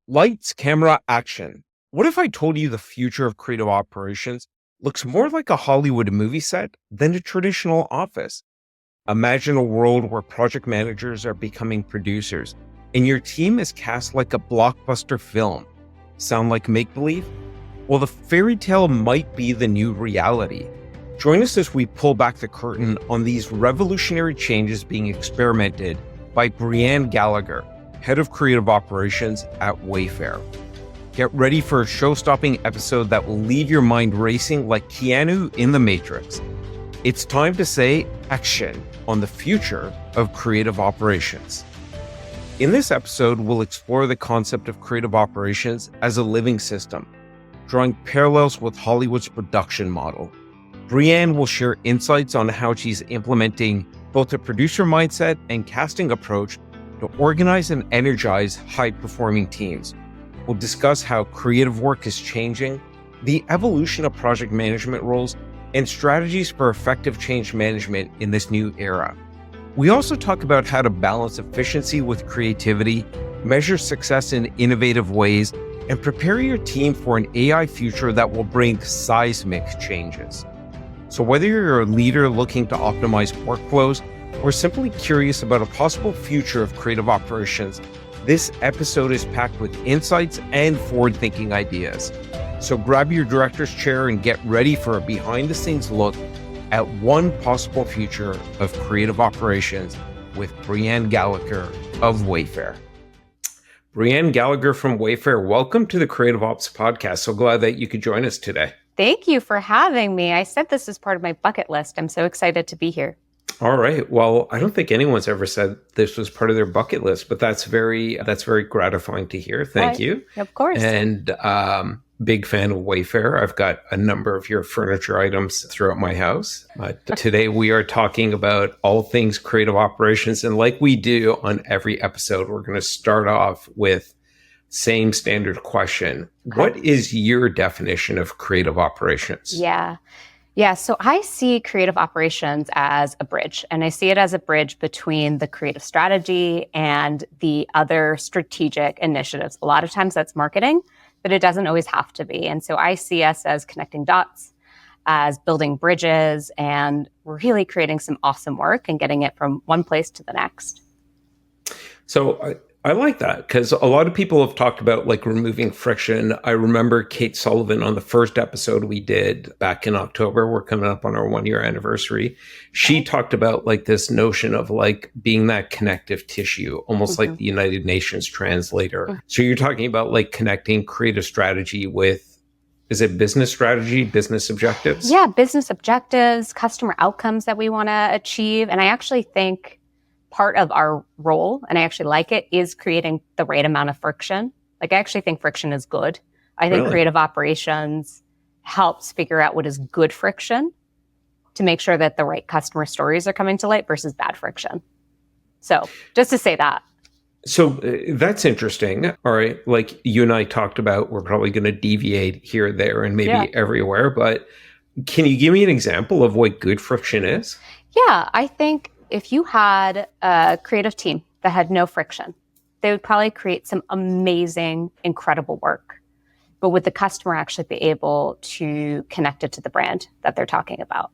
Lights, camera, action. What if I told you the future of creative operations looks more like a Hollywood movie set than a traditional office? Imagine a world where project managers are becoming producers and your team is cast like a blockbuster film. Sound like make-believe? Well, the fairy tale might be the new reality. Join us as we pull back the curtain on these revolutionary changes being experimented by Brianne Gallagher, Head of Creative Operations at Wayfair. Get ready for a show-stopping episode that will leave your mind racing like Keanu in The Matrix. It's time to say action on the future of creative operations. In this episode, we'll explore the concept of creative operations as a living system, drawing parallels with Hollywood's production model. Brianne will share insights on how she's implementing both a producer mindset and casting approach to organize and energize high-performing teams. We'll discuss how creative work is changing, the evolution of project management roles, and strategies for effective change management in this new era. We also talk about how to balance efficiency with creativity, measure success in innovative ways, and prepare your team for an AI future that will bring seismic changes. So whether you're a leader looking to optimize workflows or simply curious about a possible future of creative operations, this episode is packed with insights and forward-thinking ideas. So grab your director's chair and get ready for a behind-the-scenes look at one possible future of creative operations with Brianne Gallagher of Wayfair. Brianne Gallagher from Wayfair, welcome to the Creative Ops Podcast. So glad that you could join us today. Thank you for having me. I said this is part of my bucket list. I'm so excited to be here. All right. Well, I don't think anyone's ever said this was part of their bucket list, but that's very gratifying to hear. Thank you. Of course. And big fan of Wayfair. I've got a number of your furniture items throughout my house. Today we are talking about all things creative operations. And like we do on every episode, we're going to start off with same standard question. Okay. What is your definition of creative operations? Yeah. So I see creative operations as a bridge, and I see it as a bridge between the creative strategy and the other strategic initiatives. A lot of times that's marketing, but it doesn't always have to be. And so I see us as connecting dots, as building bridges, and we're really creating some awesome work and getting it from one place to the next. So I like that because a lot of people have talked about like removing friction. I remember Kate Sullivan on the first episode we did back in October. We're coming up on our 1-year anniversary. She talked about like this notion of like being that connective tissue, almost like the United Nations translator. So you're talking about like connecting creative strategy with, is it business strategy, business objectives? Yeah, business objectives, customer outcomes that we want to achieve. And I actually think part of our role, and I actually like it, is creating the right amount of friction. Like I actually think friction is good. I think creative operations helps figure out what is good friction to make sure that the right customer stories are coming to light versus bad friction. So just to say that. So that's interesting. All right. Like you and I talked about, we're probably going to deviate here, there, and maybe everywhere, but can you give me an example of what good friction is? Yeah, I think if you had a creative team that had no friction, they would probably create some amazing, incredible work. But would the customer actually be able to connect it to the brand that they're talking about?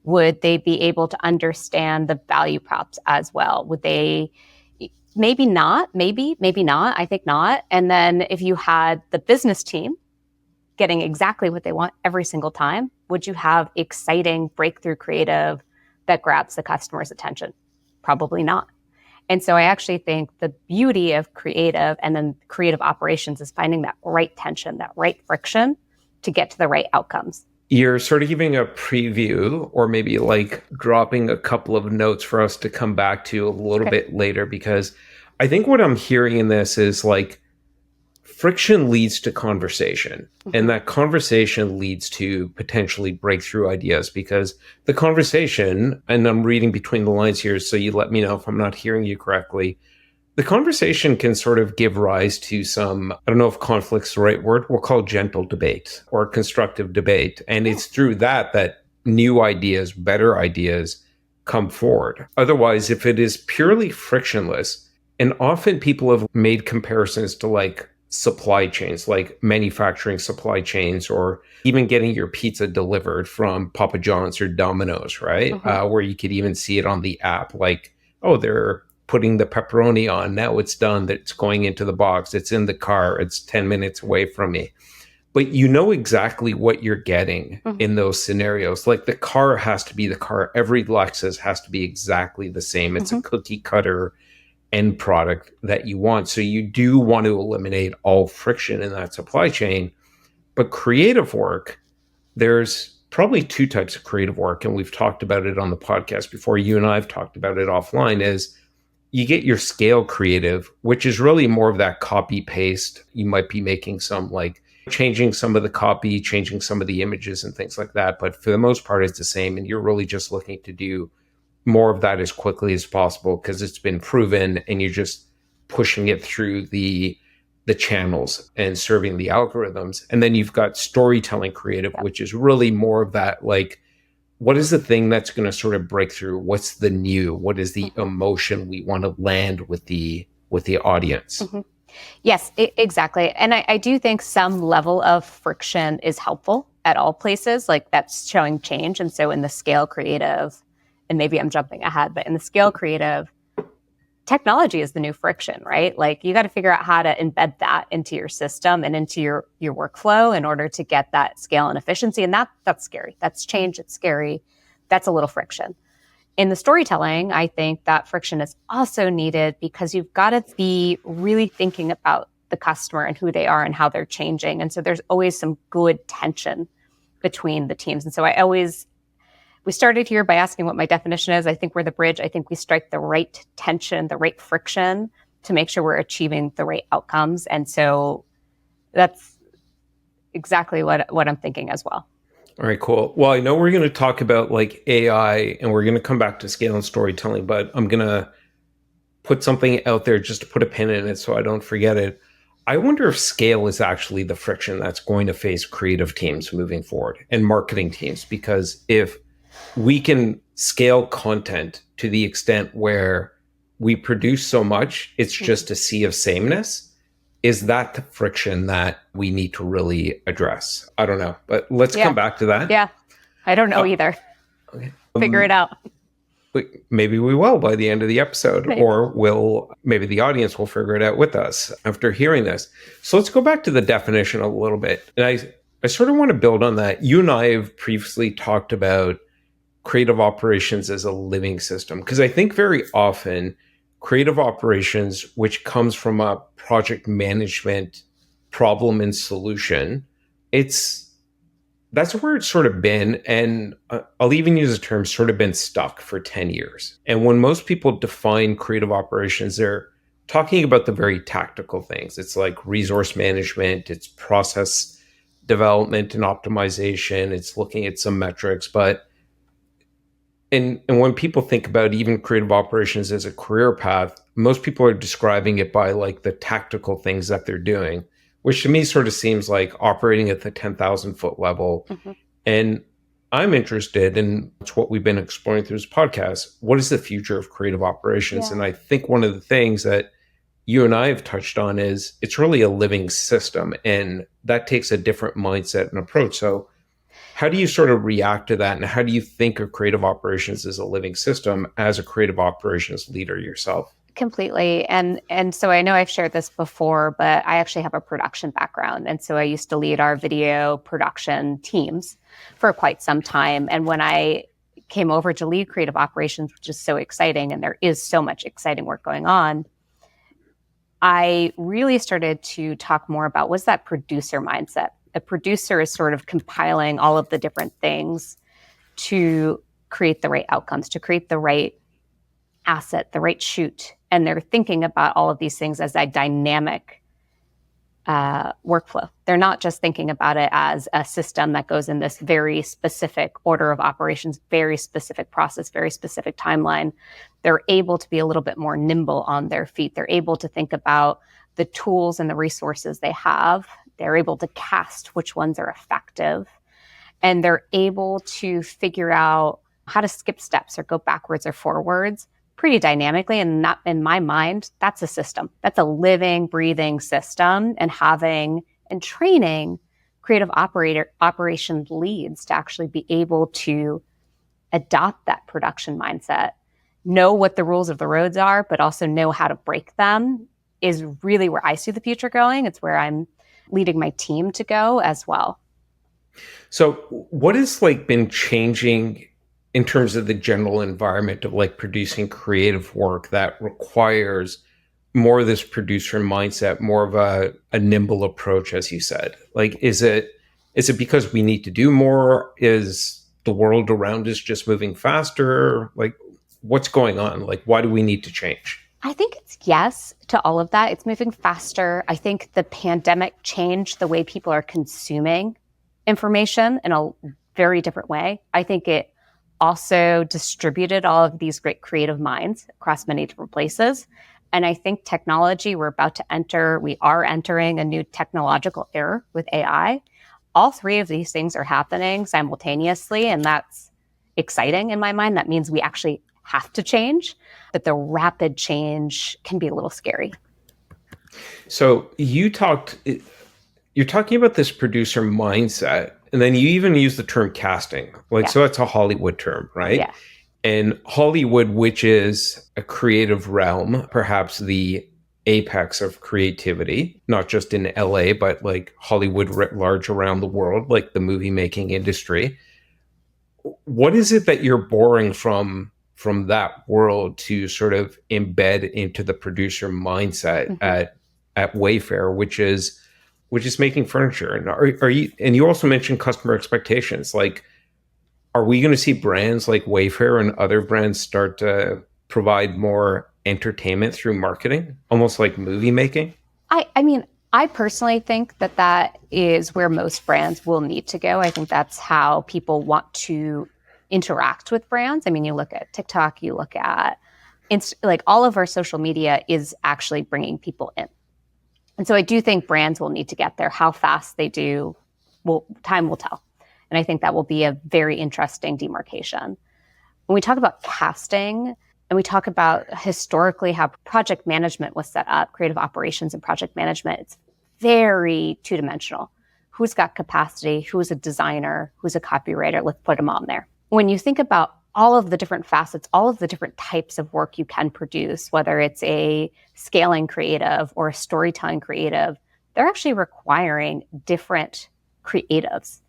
Would they be able to understand the value props as well? Would they, maybe not, maybe not, I think not. And then if you had the business team getting exactly what they want every single time, would you have exciting breakthrough creative that grabs the customer's attention? Probably not. And so I actually think the beauty of creative and then creative operations is finding that right tension, that right friction to get to the right outcomes. You're sort of giving a preview or maybe like dropping a couple of notes for us to come back to a little bit later, because I think what I'm hearing in this is like friction leads to conversation, and that conversation leads to potentially breakthrough ideas, because the conversation, and I'm reading between the lines here, so you let me know if I'm not hearing you correctly, the conversation can sort of give rise to some, I don't know if conflict's the right word, we'll call gentle debate or constructive debate. And it's through that new ideas, better ideas come forward. Otherwise, if it is purely frictionless, and often people have made comparisons to like supply chains, like manufacturing supply chains, or even getting your pizza delivered from Papa John's or Domino's, right? Where you could even see it on the app, like, oh, they're putting the pepperoni on. Now it's done. That's going into the box. It's in the car. It's 10 minutes away from me. But you know exactly what you're getting in those scenarios. Like the car has to be the car. Every Lexus has to be exactly the same. It's a cookie cutter end product that you want. So you do want to eliminate all friction in that supply chain. But creative work, there's probably two types of creative work. And we've talked about it on the podcast before. You and I have talked about it offline, is you get your scale creative, which is really more of that copy paste. You might be making some, like, changing some of the copy, changing some of the images and things like that. But for the most part, it's the same. And you're really just looking to do more of that as quickly as possible because it's been proven, and you're just pushing it through the channels and serving the algorithms. And then you've got storytelling creative, which is really more of that, like, what is the thing that's going to sort of break through? What's the new? What is the emotion we want to land with the audience? Yes, exactly. And I do think some level of friction is helpful at all places, like that's showing change. And so in the scale creative, and maybe I'm jumping ahead, but in the scale creative, technology is the new friction, right? Like you got to figure out how to embed that into your system and into your workflow in order to get that scale and efficiency. And that's scary. That's change. It's scary. That's a little friction. In the storytelling, I think that friction is also needed because you've got to be really thinking about the customer and who they are and how they're changing. And so there's always some good tension between the teams. And so we started here by asking what my definition is. I think we're the bridge. I think we strike the right tension, the right friction to make sure we're achieving the right outcomes. And so that's exactly what I'm thinking as well. All right, cool. Well, I know we're going to talk about like AI and we're going to come back to scale and storytelling, but I'm going to put something out there just to put a pin in it so I don't forget it. I wonder if scale is actually the friction that's going to face creative teams moving forward and marketing teams, because if we can scale content to the extent where we produce so much, it's just a sea of sameness. Is that the friction that we need to really address? I don't know, but let's come back to that. Yeah, I don't know either. Okay. Figure it out. Maybe we will by the end of the episode, or maybe the audience will figure it out with us after hearing this. So let's go back to the definition a little bit. And I sort of want to build on that. You and I have previously talked about creative operations as a living system, because I think very often creative operations, which comes from a project management problem and solution, that's where it's sort of been. And I'll even use the term sort of been stuck for 10 years. And when most people define creative operations, they're talking about the very tactical things. It's like resource management, it's process development and optimization, it's looking at some metrics. And when people think about even creative operations as a career path, most people are describing it by like the tactical things that they're doing, which to me sort of seems like operating at the 10,000 foot level. And I'm interested in what we've been exploring through this podcast. What is the future of creative operations? And I think one of the things that you and I have touched on is it's really a living system, and that takes a different mindset and approach. So how do you sort of react to that? And how do you think of creative operations as a living system as a creative operations leader yourself? Completely. And so I know I've shared this before, but I actually have a production background. And so I used to lead our video production teams for quite some time. And when I came over to lead creative operations, which is so exciting, and there is so much exciting work going on, I really started to talk more about what's that producer mindset. A producer is sort of compiling all of the different things to create the right outcomes, to create the right asset, the right shoot. And they're thinking about all of these things as a dynamic workflow. They're not just thinking about it as a system that goes in this very specific order of operations, very specific process, very specific timeline. They're able to be a little bit more nimble on their feet. They're able to think about the tools and the resources they have. They're able to cast which ones are effective, and they're able to figure out how to skip steps or go backwards or forwards pretty dynamically. And not in my mind, that's a system. That's a living, breathing system, and having and training creative operation leads to actually be able to adopt that production mindset, know what the rules of the roads are, but also know how to break them is really where I see the future going. It's where I'm leading my team to go as well. So what has like been changing in terms of the general environment of like producing creative work that requires more of this producer mindset, more of a nimble approach, as you said? Like, is it because we need to do more? Is the world around us just moving faster? Like, what's going on? Like, why do we need to change? I think it's yes to all of that. It's moving faster. I think the pandemic changed the way people are consuming information in a very different way. I think it also distributed all of these great creative minds across many different places. And I think technology, we are entering a new technological era with AI. All three of these things are happening simultaneously, and that's exciting in my mind. That means we actually have to change, but the rapid change can be a little scary. So you're talking about this producer mindset, and then you even use the term casting. Like, so that's a Hollywood term, right? Yeah. And Hollywood, which is a creative realm, perhaps the apex of creativity, not just in LA, but like Hollywood writ large around the world, like the movie making industry. What is it that you're borrowing from that world to sort of embed into the producer mindset at Wayfair, which is making furniture? And and you also mentioned customer expectations. Like, are we going to see brands like Wayfair and other brands start to provide more entertainment through marketing, almost like movie making? I mean, I personally think that is where most brands will need to go. I think that's how people want to interact with brands. I mean, you look at TikTok, you look at like all of our social media is actually bringing people in. And so I do think brands will need to get there. How fast they do, time will tell. And I think that will be a very interesting demarcation. When we talk about casting and we talk about historically how project management was set up, creative operations and project management, it's very two-dimensional. Who's got capacity? Who's a designer? Who's a copywriter? Let's put them on there. When you think about all of the different facets, all of the different types of work you can produce, whether it's a scaling creative or a storytelling creative, they're actually requiring different creatives.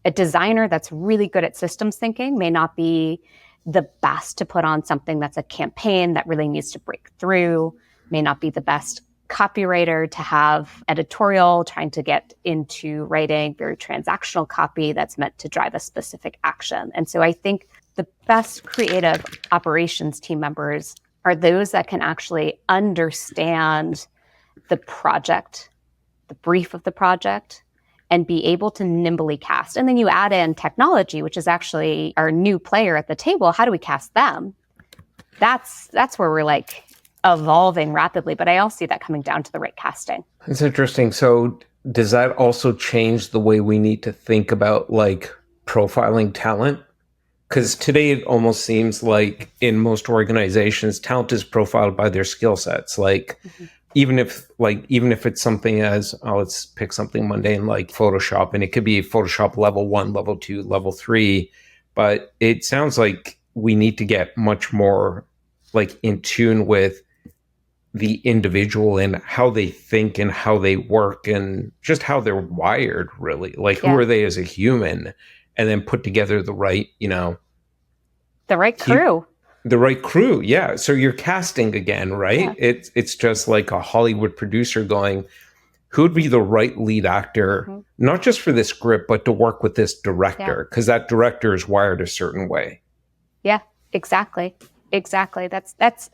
A designer that's really good at systems thinking may not be the best to put on something that's a campaign that really needs to break through, may not be the best copywriter to have editorial trying to get into writing very transactional copy that's meant to drive a specific action. And so I think the best creative operations team members are those that can actually understand the project, the brief of the project, and be able to nimbly cast. And then you add in technology, which is actually our new player at the table. How do we cast them? That's where we're like evolving rapidly. But I also see that coming down to the right casting. It's interesting. So does that also change the way we need to think about like profiling talent? Because today it almost seems like in most organizations, talent is profiled by their skill sets. Like, even if it's something as, let's pick something mundane like Photoshop, and it could be Photoshop level 1, level 2, level 3, but it sounds like we need to get much more like in tune with the individual and how they think and how they work and just how they're wired, really. Like, who are they as a human? And then put together the right, the right crew. The right crew, yeah. So you're casting again, right? Yeah. It's just like a Hollywood producer going, who would be the right lead actor, not just for this script, but to work with this director, because that director is wired a certain way. Yeah, exactly. That's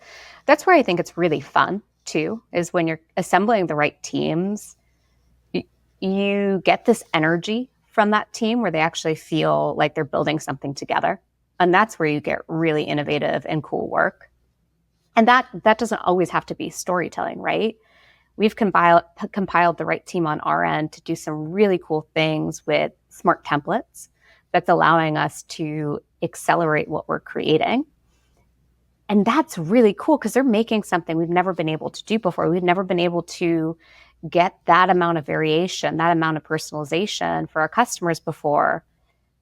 where I think it's really fun too, is when you're assembling the right teams, you get this energy from that team where they actually feel like they're building something together. And that's where you get really innovative and cool work. And that doesn't always have to be storytelling, right? We've compiled the right team on our end to do some really cool things with smart templates that's allowing us to accelerate what we're creating. And that's really cool because they're making something we've never been able to do before. We've never been able to get that amount of variation, that amount of personalization for our customers before.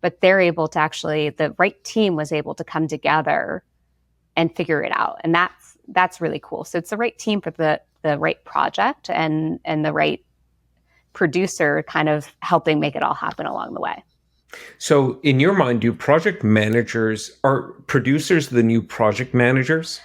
But they're able to actually, the right team was able to come together and figure it out. And that's really cool. So it's the right team for the right project and the right producer kind of helping make it all happen along the way. So in your mind, are producers the new project managers?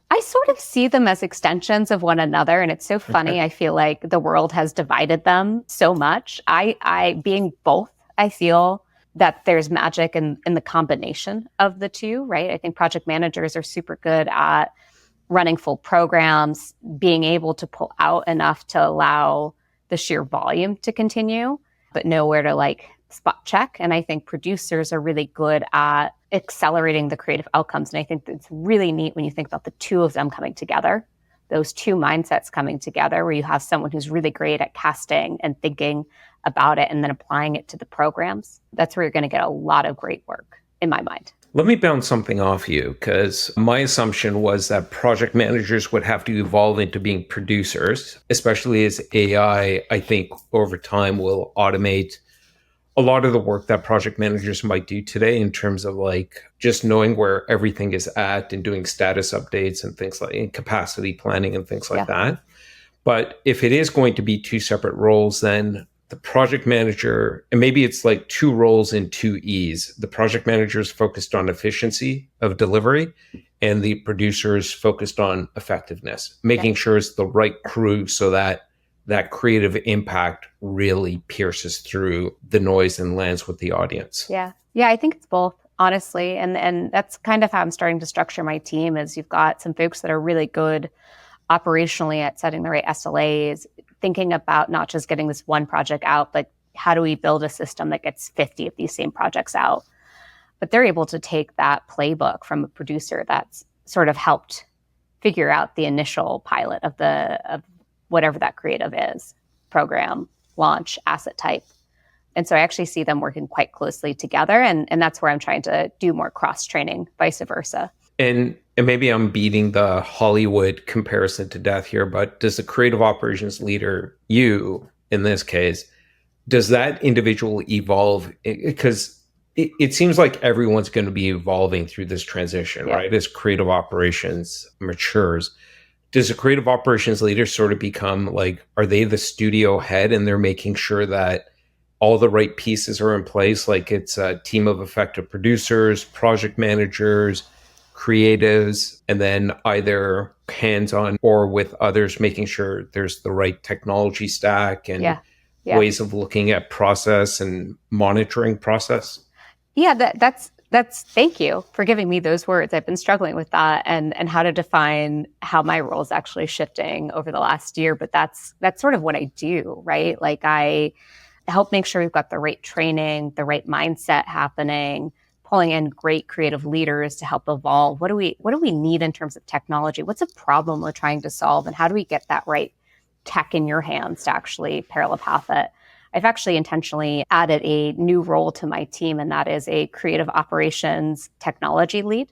I sort of see them as extensions of one another. And it's so funny. Okay. I feel like the world has divided them so much. I being both, I feel that there's magic in the combination of the two, right? I think project managers are super good at running full programs, being able to pull out enough to allow the sheer volume to continue, but know where to like spot check. And I think producers are really good at accelerating the creative outcomes. And I think it's really neat when you think about the two of them coming together, those two mindsets coming together, where you have someone who's really great at casting and thinking about it and then applying it to the programs. That's where you're going to get a lot of great work, in my mind. Let me bounce something off you, because my assumption was that project managers would have to evolve into being producers, especially as AI, I think, over time will automate a lot of the work that project managers might do today in terms of like just knowing where everything is at and doing status updates and things like and capacity planning and things like that. But if it is going to be two separate roles, then the project manager, and maybe it's like two roles in two E's. The project manager is focused on efficiency of delivery, and the producer is focused on effectiveness, making sure it's the right crew so that that creative impact really pierces through the noise and lands with the audience. Yeah, I think it's both, honestly. And that's kind of how I'm starting to structure my team is you've got some folks that are really good operationally at setting the right SLAs, thinking about not just getting this one project out, but how do we build a system that gets 50 of these same projects out? But they're able to take that playbook from a producer that's sort of helped figure out the initial pilot of whatever that creative is, program, launch, asset type. And so I actually see them working quite closely together. And that's where I'm trying to do more cross-training, vice versa. And maybe I'm beating the Hollywood comparison to death here, but does the creative operations leader, you in this case, does that individual evolve? Because it seems like everyone's going to be evolving through this transition, right? As creative operations matures. Does a creative operations leader sort of become like, are they the studio head and they're making sure that all the right pieces are in place? Like it's a team of effective producers, project managers, creatives, and then either hands-on or with others, making sure there's the right technology stack and ways of looking at process and monitoring process? Yeah, that's thank you for giving me those words. I've been struggling with that and how to define how my role is actually shifting over the last year. But that's sort of what I do, right? Like I help make sure we've got the right training, the right mindset happening, pulling in great creative leaders to help evolve. What do we need in terms of technology? What's a problem we're trying to solve? And how do we get that right tech in your hands to actually parallel path it? I've actually intentionally added a new role to my team, and that is a creative operations technology lead.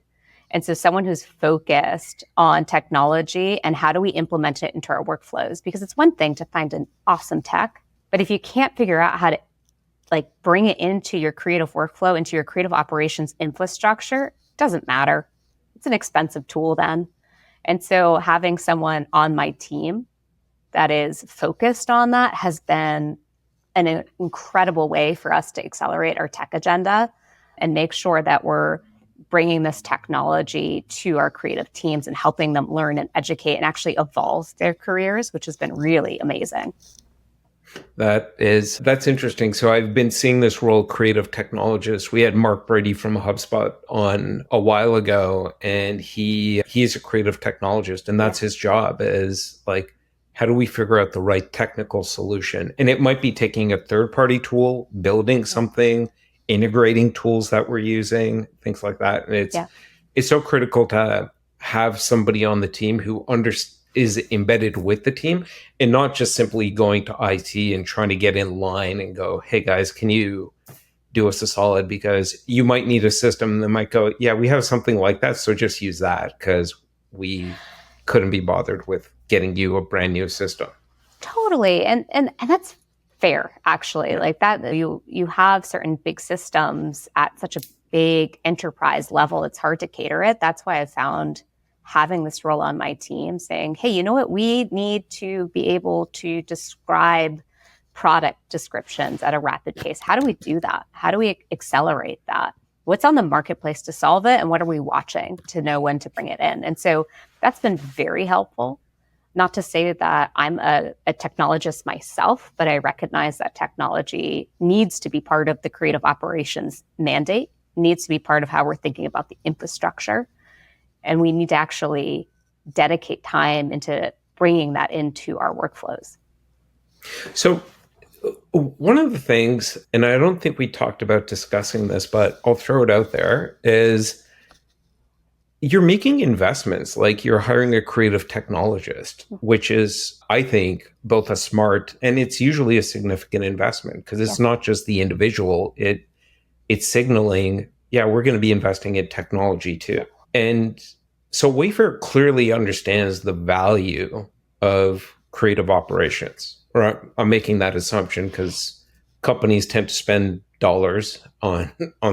And so someone who's focused on technology and how do we implement it into our workflows? Because it's one thing to find an awesome tech, but if you can't figure out how to like bring it into your creative workflow, into your creative operations infrastructure, it doesn't matter. It's an expensive tool then. And so having someone on my team that is focused on that has been an incredible way for us to accelerate our tech agenda and make sure that we're bringing this technology to our creative teams and helping them learn and educate and actually evolve their careers, which has been really amazing. That's interesting. So I've been seeing this role, creative technologist. We had Mark Brady from HubSpot on a while ago, and he's a creative technologist, and that's his job is like, how do we figure out the right technical solution? And it might be taking a third-party tool, building something, integrating tools that we're using, things like that. And it's so critical to have somebody on the team who is embedded with the team and not just simply going to IT and trying to get in line and go, hey guys, can you do us a solid, because you might need a system that might go, yeah, we have something like that, so just use that, because we couldn't be bothered with getting you a brand new system. Totally. And that's fair, actually. Like that, you have certain big systems at such a big enterprise level, it's hard to cater it. That's why I found having this role on my team saying, hey, you know what? We need to be able to describe product descriptions at a rapid pace. How do we do that? How do we accelerate that? What's on the marketplace to solve it? And what are we watching to know when to bring it in? And so that's been very helpful. Not to say that I'm a technologist myself, but I recognize that technology needs to be part of the creative operations mandate, needs to be part of how we're thinking about the infrastructure. And we need to actually dedicate time into bringing that into our workflows. So one of the things, and I don't think we talked about discussing this, but I'll throw it out there, is you're making investments, like you're hiring a creative technologist, which is, I think, both a smart, and it's usually a significant investment, because it's not just the individual, it's signaling, yeah, we're going to be investing in technology too. And so Wayfair clearly understands the value of creative operations. Or I'm making that assumption because companies tend to spend dollars on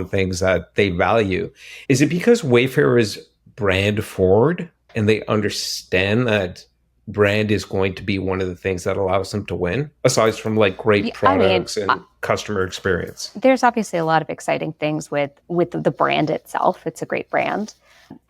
things that they value. Is it because Wayfair is brand forward and they understand that brand is going to be one of the things that allows them to win, aside from like great products and customer experience? There's obviously a lot of exciting things with the brand itself. It's a great brand.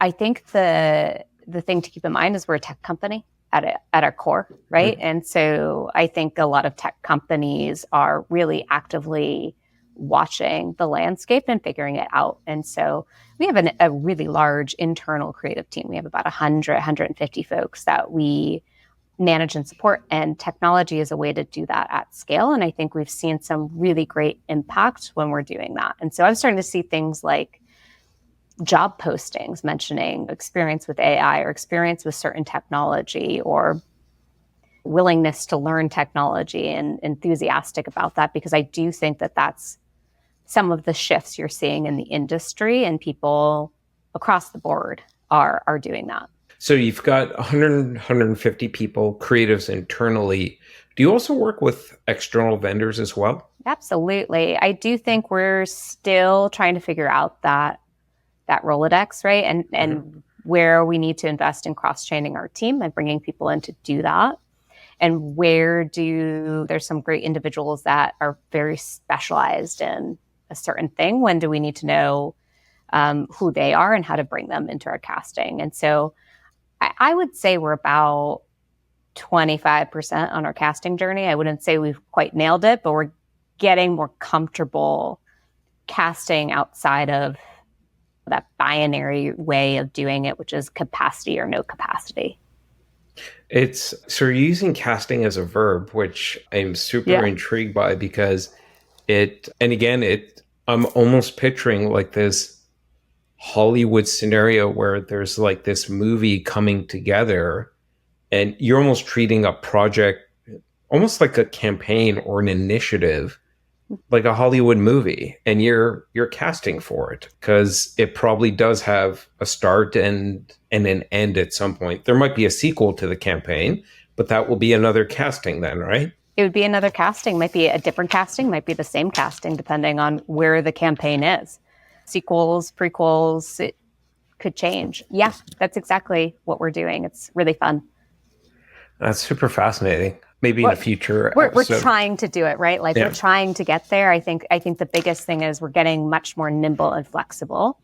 I think the thing to keep in mind is we're a tech company at our core, right? Mm-hmm. And so I think a lot of tech companies are really actively watching the landscape and figuring it out. And so we have a really large internal creative team. We have about 150 folks that we manage and support, and technology is a way to do that at scale. And I think we've seen some really great impact when we're doing that. And so I'm starting to see things like job postings mentioning experience with AI or experience with certain technology or willingness to learn technology, and enthusiastic about that, because I do think that that's some of the shifts you're seeing in the industry, and people across the board are doing that. So you've got 150 people, creatives internally. Do you also work with external vendors as well? Absolutely. I do think we're still trying to figure out that Rolodex, right? And where we need to invest in cross-training our team and bringing people in to do that. And there's some great individuals that are very specialized in a certain thing. When do we need to know who they are and how to bring them into our casting? And so I would say we're about 25% on our casting journey. I wouldn't say we've quite nailed it, but we're getting more comfortable casting outside of that binary way of doing it, which is capacity or no capacity. So you're using casting as a verb, which I'm super intrigued by, because I'm almost picturing like this Hollywood scenario where there's like this movie coming together and you're almost treating a project almost like a campaign or an initiative, like a Hollywood movie, and you're casting for it, because it probably does have a start and an end at some point. There might be a sequel to the campaign, but that will be another casting then, right? It would be another casting, might be a different casting, might be the same casting, depending on where the campaign is. Sequels, prequels, it could change. Yeah, that's exactly what we're doing. It's really fun. That's super fascinating. Maybe in the future. We're trying to do it, right? Like we're trying to get there. I think the biggest thing is we're getting much more nimble and flexible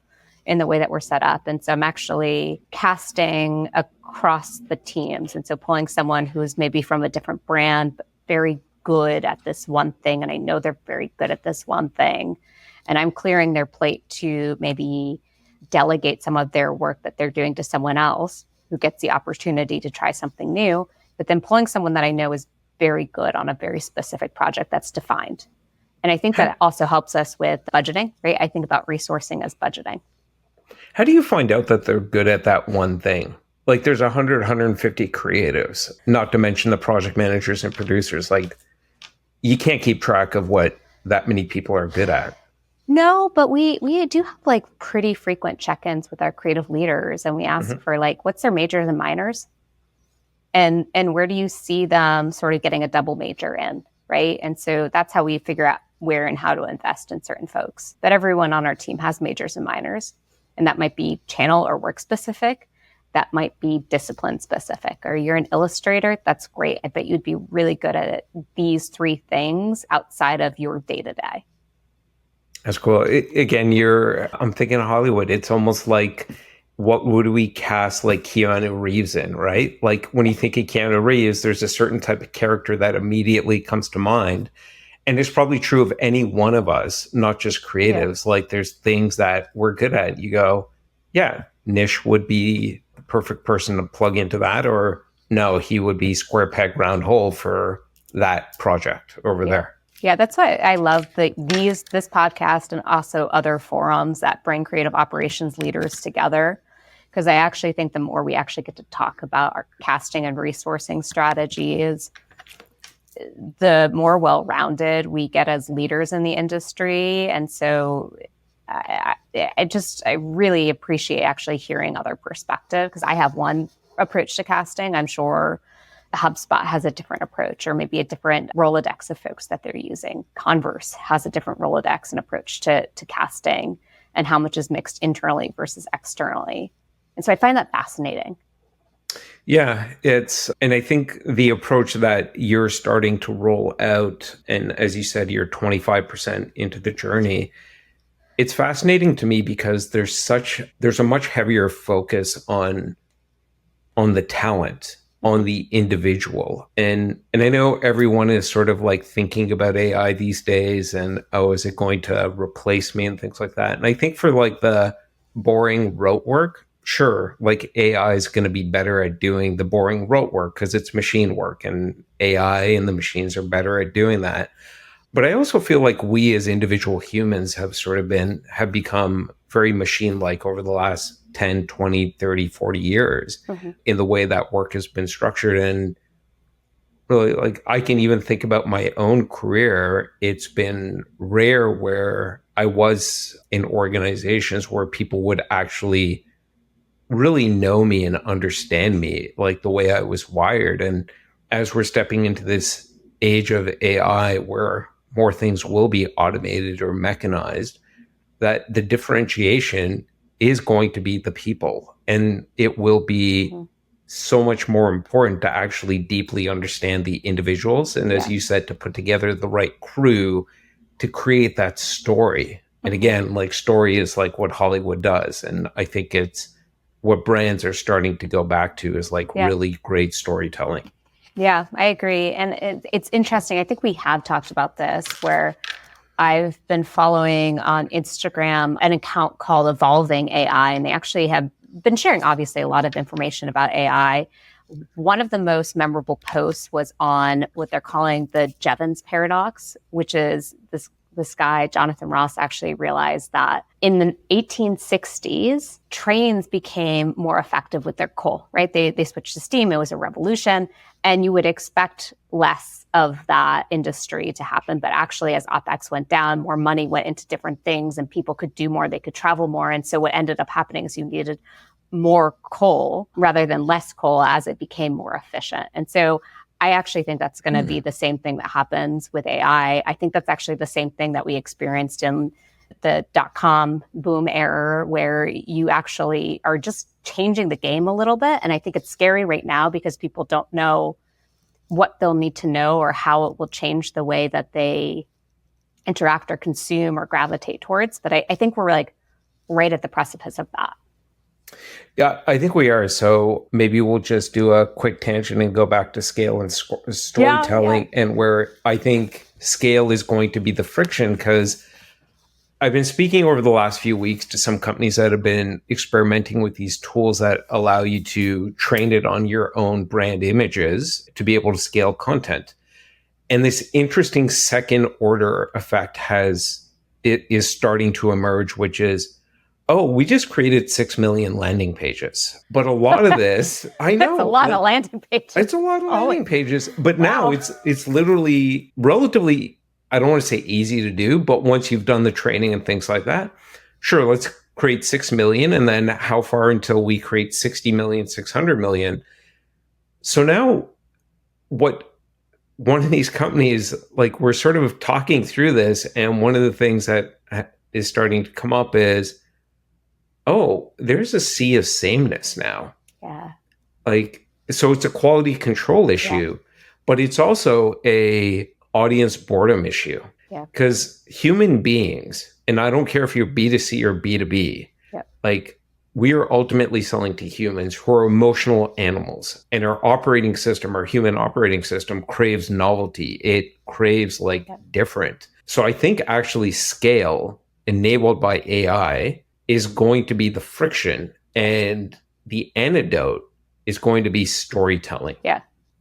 in the way that we're set up. And so I'm actually casting across the teams. And so pulling someone who's maybe from a different brand, but very good at this one thing. And I know they're very good at this one thing. And I'm clearing their plate to maybe delegate some of their work that they're doing to someone else who gets the opportunity to try something new, but then pulling someone that I know is very good on a very specific project that's defined. And I think that also helps us with budgeting, right? I think about resourcing as budgeting. How do you find out that they're good at that one thing? Like there's 150 creatives, not to mention the project managers and producers. Like you can't keep track of what that many people are good at. No, but we do have like pretty frequent check-ins with our creative leaders, and we ask Mhm. for like what's their majors and minors, and where do you see them sort of getting a double major in, right? And so that's how we figure out where and how to invest in certain folks. But everyone on our team has majors and minors, and that might be channel or work specific. That might be discipline specific. Or you're an illustrator, that's great. I bet you'd be really good at these three things outside of your day to day. That's cool. Again, I'm thinking of Hollywood. It's almost like, what would we cast like Keanu Reeves in, right? Like when you think of Keanu Reeves, there's a certain type of character that immediately comes to mind. And it's probably true of any one of us, not just creatives. Yeah. Like there's things that we're good at. You go, yeah, Nish would be the perfect person to plug into that. Or no, he would be square peg round hole for that project over there. Yeah, that's why I love this podcast and also other forums that bring creative operations leaders together. Because I actually think the more we actually get to talk about our casting and resourcing strategies, the more well-rounded we get as leaders in the industry. And so I really appreciate actually hearing other perspectives, because I have one approach to casting. I'm sure HubSpot has a different approach, or maybe a different Rolodex of folks that they're using. Converse has a different Rolodex and approach to casting, and how much is mixed internally versus externally. And so I find that fascinating. Yeah, and I think the approach that you're starting to roll out, and as you said, you're 25% into the journey, it's fascinating to me because there's a much heavier focus on the talent, on the individual. And I know everyone is sort of like thinking about AI these days and, oh, is it going to replace me and things like that. And I think for like the boring rote work, sure, like AI is going to be better at doing the boring rote work because it's machine work, and AI and the machines are better at doing that. But I also feel like we as individual humans have become very machine-like over the last 10, 20, 30, 40 years in the way that work has been structured. And really, like, I can even think about my own career. It's been rare where I was in organizations where people would actually really know me and understand me, like the way I was wired. And as we're stepping into this age of AI where more things will be automated or mechanized, that the differentiation is going to be the people. And it will be so much more important to actually deeply understand the individuals. And as you said, to put together the right crew to create that story. And again, like, story is like what Hollywood does. And I think it's what brands are starting to go back to, is like really great storytelling. Yeah, I agree. And it's interesting. I think we have talked about this, where I've been following on Instagram an account called Evolving AI, and they actually have been sharing, obviously, a lot of information about AI. One of the most memorable posts was on what they're calling the Jevons paradox, which is this guy, Jonathan Ross, actually realized that in the 1860s, trains became more effective with their coal, right? They switched to steam. It was a revolution. And you would expect less of that industry to happen. But actually, as OPEX went down, more money went into different things and people could do more, they could travel more. And so what ended up happening is you needed more coal rather than less coal as it became more efficient. And so I actually think that's going to be the same thing that happens with AI. I think that's actually the same thing that we experienced in the .com boom era, where you actually are just changing the game a little bit. And I think it's scary right now because people don't know what they'll need to know or how it will change the way that they interact or consume or gravitate towards. But I think we're like right at the precipice of that. Yeah, I think we are. So maybe we'll just do a quick tangent and go back to scale and storytelling, and where I think scale is going to be the friction, because I've been speaking over the last few weeks to some companies that have been experimenting with these tools that allow you to train it on your own brand images to be able to scale content. And this interesting second order effect is starting to emerge, which is, oh, we just created 6 million landing pages. But a lot of this, I know. That's a lot of landing pages. It's a lot of landing pages. But now it's literally relatively I don't want to say easy to do, but once you've done the training and things like that, sure, let's create 6 million. And then how far until we create 60 million, 600 million? So now what one of these companies, like we're sort of talking through this. And one of the things that is starting to come up is, oh, there's a sea of sameness now. Yeah. Like, so it's a quality control issue, but it's also a audience boredom issue. Yeah. Because human beings, and I don't care if you're B2C or B2B, like we are ultimately selling to humans who are emotional animals, and our operating system, our human operating system craves novelty. It craves different. So I think actually scale enabled by AI is going to be the friction, and the antidote is going to be storytelling. Yeah.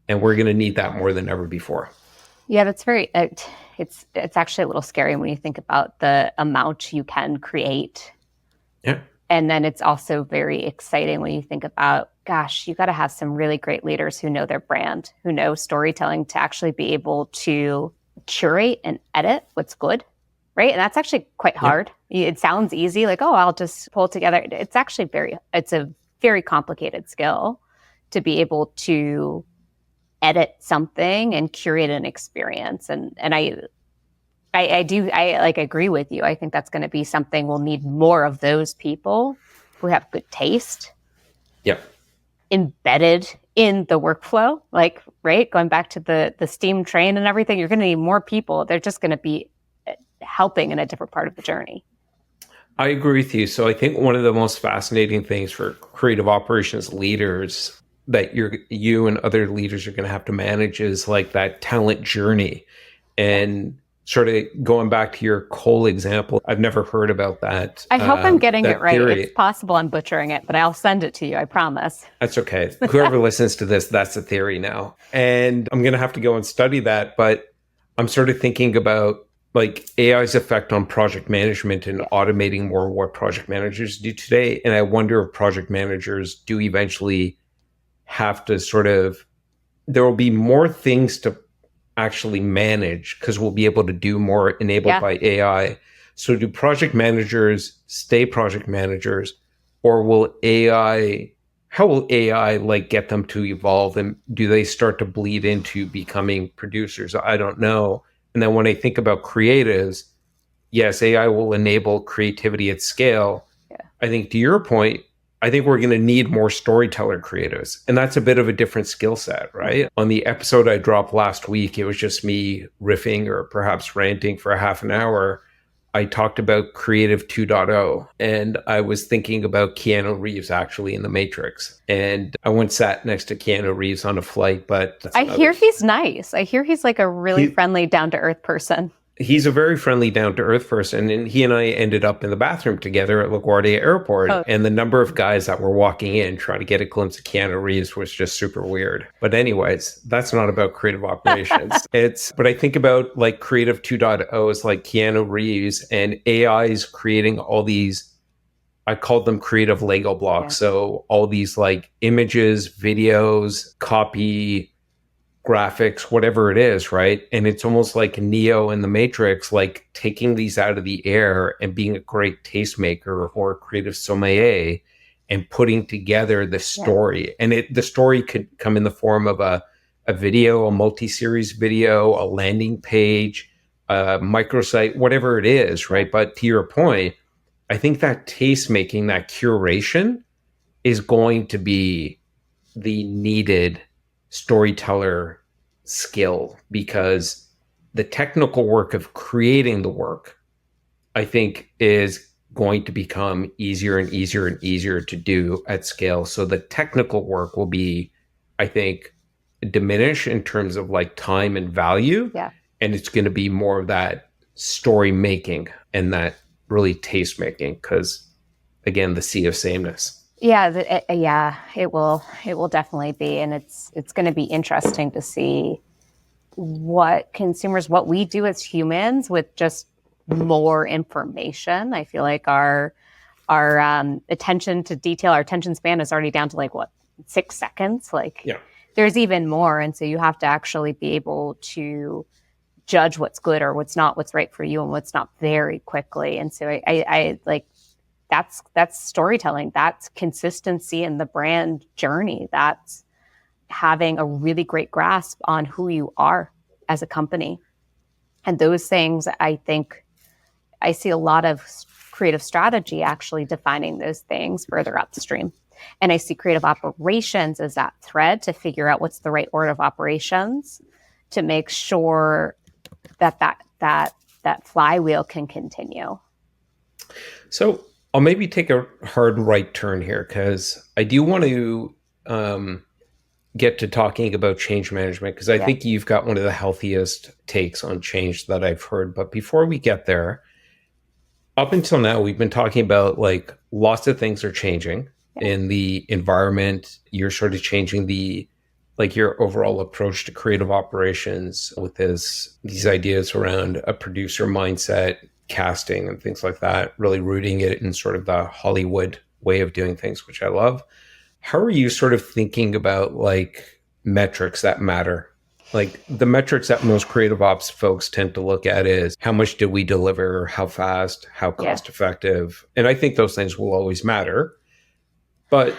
And we're going to need that more than ever before. Yeah, that's very, it's actually a little scary when you think about the amount you can create. Yeah. And then it's also very exciting when you think about, gosh, you got to have some really great leaders who know their brand, who know storytelling, to actually be able to curate and edit what's good, right? And that's actually quite hard. It sounds easy, like, oh, I'll just pull it together. It's actually it's a very complicated skill to be able to edit something and curate an experience. And I agree with you. I think that's going to be something we'll need more of, those people who have good taste. Yep. Embedded in the workflow, like, right? Going back to the steam train and everything, you're going to need more people. They're just going to be helping in a different part of the journey. I agree with you. So I think one of the most fascinating things for creative operations leaders that you and other leaders are going to have to manage is like that talent journey. And sort of going back to your coal example, I've never heard about that. I hope I'm getting it right. Theory. It's possible I'm butchering it, but I'll send it to you. I promise. That's okay. Whoever listens to this, that's the theory now. And I'm going to have to go and study that. But I'm sort of thinking about like AI's effect on project management and automating more of what project managers do today. And I wonder if project managers do eventually have to there will be more things to actually manage because we'll be able to do more enabled by AI. So do project managers stay project managers, or how will AI like get them to evolve, and do they start to bleed into becoming producers? I don't know. And then when I think about creatives, yes, AI will enable creativity at scale. Yeah. I think to your point, I think we're going to need more storyteller creatives. And that's a bit of a different skill set, right? Mm-hmm. On the episode I dropped last week, it was just me riffing or perhaps ranting for a half an hour. I talked about Creative 2.0, and I was thinking about Keanu Reeves actually in The Matrix. And I once sat next to Keanu Reeves on a flight, but I hear he's nice. I hear he's like a really friendly, down-to-earth person. He's a very friendly, down-to-earth person, and he and I ended up in the bathroom together at LaGuardia Airport. Oh. And the number of guys that were walking in trying to get a glimpse of Keanu Reeves was just super weird. But anyways, that's not about creative operations. But I think about like Creative 2.0 is like Keanu Reeves, and AI is creating all these, I called them creative Lego blocks. Yeah. So all these like images, videos, copy, graphics, whatever it is, right? And it's almost like Neo in The Matrix, like taking these out of the air and being a great tastemaker or a creative sommelier and putting together the story. Yeah. And the story could come in the form of a video, a multi-series video, a landing page, a microsite, whatever it is, right? But to your point, I think that tastemaking, that curation is going to be the needed storyteller skill, because the technical work of creating the work, I think, is going to become easier and easier and easier to do at scale. So the technical work will be, I think, diminish in terms of like time and value. Yeah. And it's going to be more of that story making and that really taste making, because again, the sea of sameness. Yeah, it will definitely be, and it's going to be interesting to see what we do as humans with just more information. I feel like our attention to detail, our attention span is already down to 6 seconds. There's even more, and so you have to actually be able to judge what's good or what's not, what's right for you and what's not very quickly. And so I like, that's storytelling. That's consistency in the brand journey. That's having a really great grasp on who you are as a company. And those things, I think I see a lot of creative strategy actually defining those things further upstream. And I see creative operations as that thread to figure out what's the right order of operations to make sure that flywheel can continue. So I'll maybe take a hard right turn here because I do want to get to talking about change management because I think you've got one of the healthiest takes on change that I've heard. But before we get there, up until now, we've been talking about like lots of things are changing in the environment. You're sort of changing your overall approach to creative operations with these ideas around a producer mindset, casting and things like that, really rooting it in sort of the Hollywood way of doing things, which I love. How are you sort of thinking about like metrics that matter? Like the metrics that most creative ops folks tend to look at is how much did we deliver, how fast, how cost effective. And I think those things will always matter. But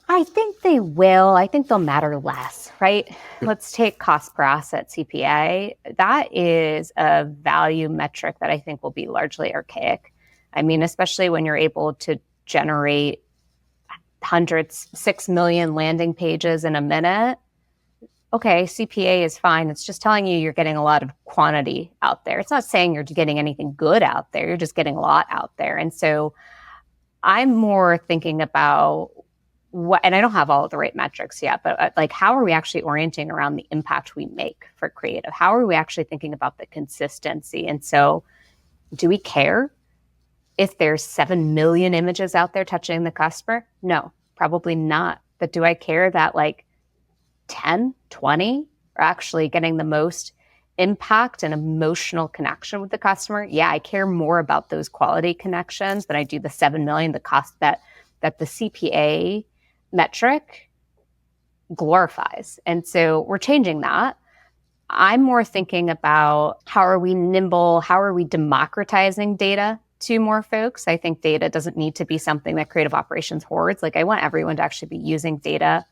I think they will. I think they'll matter less, right? Let's take cost per asset, CPA. That is a value metric that I think will be largely archaic. I mean, especially when you're able to generate 6 million landing pages in a minute. Okay, CPA is fine. It's just telling you you're getting a lot of quantity out there. It's not saying you're getting anything good out there. You're just getting a lot out there. And so I'm more thinking about and I don't have all of the right metrics yet, but like, how are we actually orienting around the impact we make for creative? How are we actually thinking about the consistency? And so do we care if there's 7 million images out there touching the customer? No, probably not. But do I care that like 10, 20 are actually getting the most impact and emotional connection with the customer? Yeah, I care more about those quality connections than I do the 7 million, the cost that the CPA metric glorifies. And so we're changing that. I'm more thinking about how are we nimble? How are we democratizing data to more folks? I think data doesn't need to be something that creative operations hoards. Like I want everyone to actually be using data,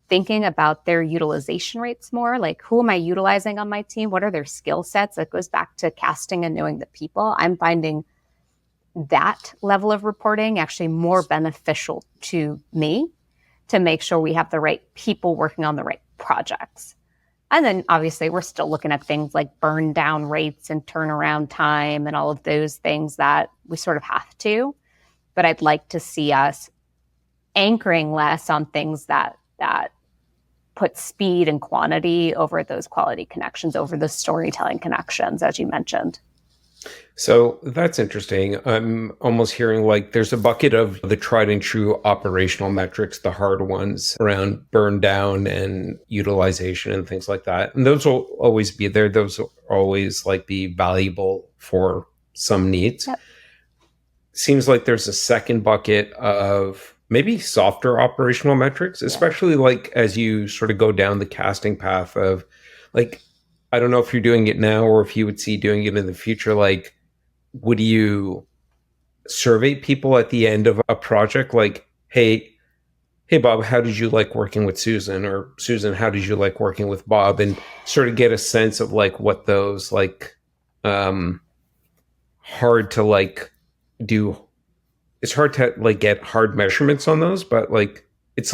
thinking about their utilization rates more. Like who am I utilizing on my team? What are their skill sets? That goes back to casting and knowing the people. I'm finding that level of reporting actually more beneficial to me to make sure we have the right people working on the right projects. And then obviously we're still looking at things like burn down rates and turnaround time and all of those things that we sort of have to. But I'd like to see us anchoring less on things that put speed and quantity over those quality connections, over the storytelling connections, as you mentioned. So that's interesting. I'm almost hearing like there's a bucket of the tried and true operational metrics, the hard ones around burn down and utilization and things like that. And those will always be there. Those will always like be valuable for some needs. Yep. Seems like there's a second bucket of maybe softer operational metrics, especially like as you sort of go down the casting path of like, I don't know if you're doing it now or if you would see doing it in the future. Like, would you survey people at the end of a project? Like, hey, Bob, how did you like working with Susan? Or Susan, how did you like working with Bob? And sort of get a sense of like what those like hard to like do. It's hard to like get hard measurements on those, but like it's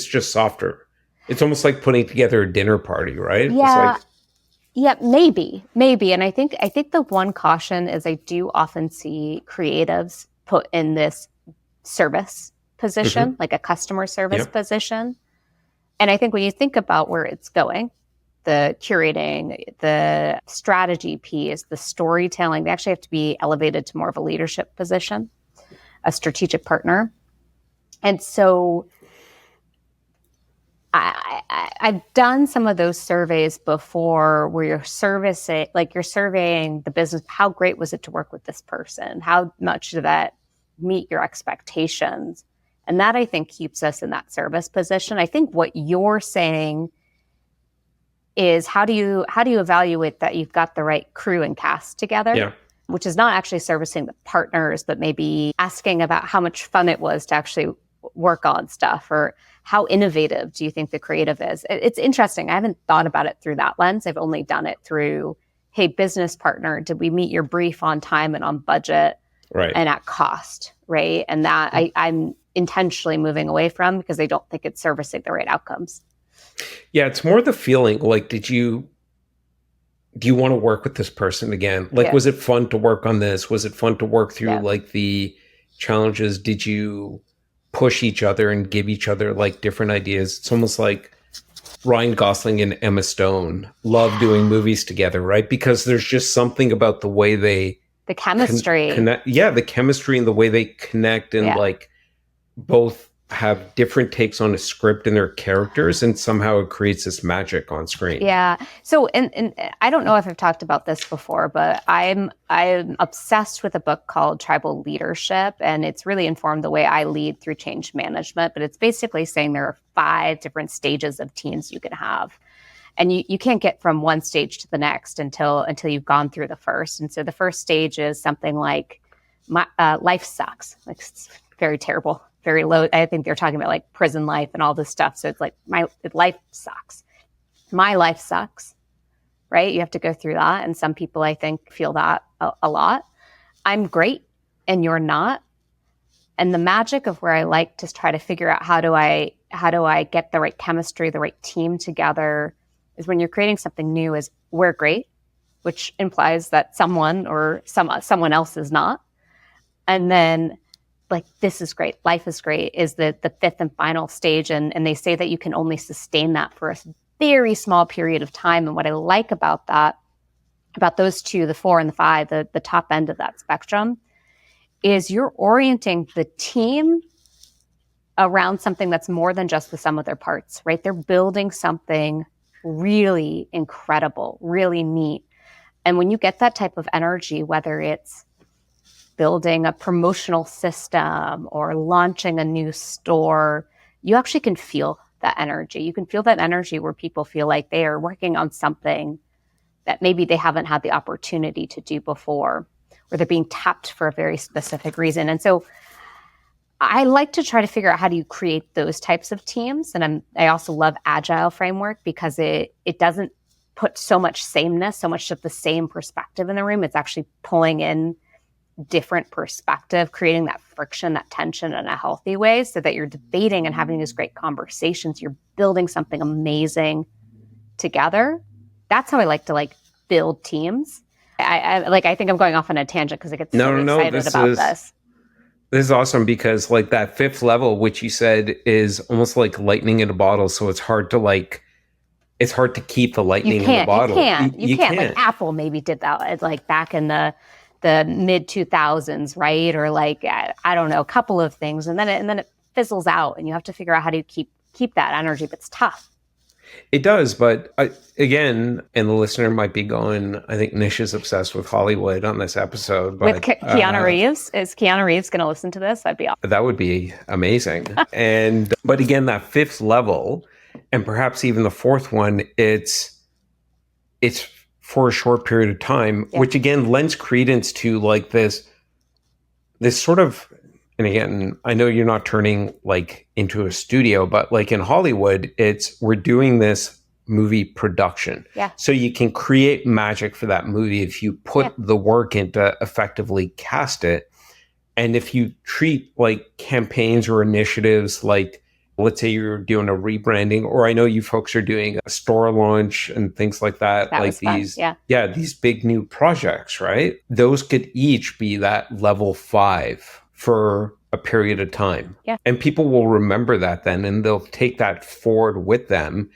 just softer. It's almost like putting together a dinner party, right? Yeah. It's like, yeah, maybe. And I think the one caution is I do often see creatives put in this service position, like a customer service position. And I think when you think about where it's going, the curating, the strategy piece, the storytelling, they actually have to be elevated to more of a leadership position, a strategic partner. And so I've done some of those surveys before where you're surveying the business. How great was it to work with this person? How much did that meet your expectations? And that, I think, keeps us in that service position. I think what you're saying is how do you evaluate that you've got the right crew and cast together? Yeah. Which is not actually servicing the partners, but maybe asking about how much fun it was to actually work on stuff, or how innovative do you think the creative is? It's interesting. I haven't thought about it through that lens. I've only done it through, hey, business partner, did we meet your brief on time and on budget and at cost, right? And that I'm intentionally moving away from, because I don't think it's servicing the right outcomes. Yeah, it's more the feeling, like, do you want to work with this person again? Like, was it fun to work on this? Was it fun to work through like the challenges? Did you push each other and give each other like different ideas? It's almost like Ryan Gosling and Emma Stone love doing movies together, right? Because there's just something about the way the chemistry connect. Yeah, the chemistry and the way they connect, and like both have different takes on a script and their characters, and somehow it creates this magic on screen. Yeah. So, and I don't know if I've talked about this before, but I'm obsessed with a book called Tribal Leadership, and it's really informed the way I lead through change management. But it's basically saying there are 5 different stages of teams you can have. And you can't get from one stage to the next until you've gone through the first. And so the first stage is something like, my life sucks. Like, it's very terrible, very low. I think they're talking about like prison life and all this stuff. So it's like, my life sucks. My life sucks, right? You have to go through that. And some people, I think, feel that a lot. I'm great and you're not. And the magic of where I like to try to figure out how do I get the right chemistry, the right team together, is when you're creating something new, is we're great, which implies that someone or someone else is not. And then, like, this is great, life is great, is the 5th and final stage. And they say that you can only sustain that for a very small period of time. And what I like about that, about those two, the 4 and the 5, the top end of that spectrum, is you're orienting the team around something that's more than just the sum of their parts, right? They're building something really incredible, really neat. And when you get that type of energy, whether it's building a promotional system or launching a new store, you actually can feel that energy. You can feel that energy where people feel like they are working on something that maybe they haven't had the opportunity to do before, or they're being tapped for a very specific reason. And so I like to try to figure out how do you create those types of teams. And I also love Agile framework, because it doesn't put so much sameness, so much of the same perspective in the room. It's actually pulling in different perspective, creating that friction, that tension in a healthy way, so that you're debating and having these great conversations. You're building something amazing together. That's how I like to build teams. I think I'm going off on a tangent because I get so excited about this. This is awesome, because like that 5th level, which you said is almost like lightning in a bottle. So it's hard to keep the lightning in the bottle. You can't. Like Apple maybe did that like back in the mid 2000s, right? Or like, I don't know, a couple of things. And then it fizzles out, and you have to figure out how to keep that energy, but it's tough. It does, but again, and the listener might be going, I think Nish is obsessed with Hollywood on this episode. But, with Keanu Reeves? Is Keanu Reeves going to listen to this? That'd be awesome. That would be amazing. But again, that 5th level, and perhaps even the 4th one, it's for a short period of time, which again lends credence to like this sort of. And again, I know you're not turning like into a studio, but like in Hollywood, we're doing this movie production. Yeah. So you can create magic for that movie if you put the work into effectively cast it. And if you treat like campaigns or initiatives, like let's say you're doing a rebranding, or I know you folks are doing a store launch and things like that like these, these big new projects, right? Those could each be that level 5 for a period of time. Yeah. And people will remember that then, and they'll take that forward with them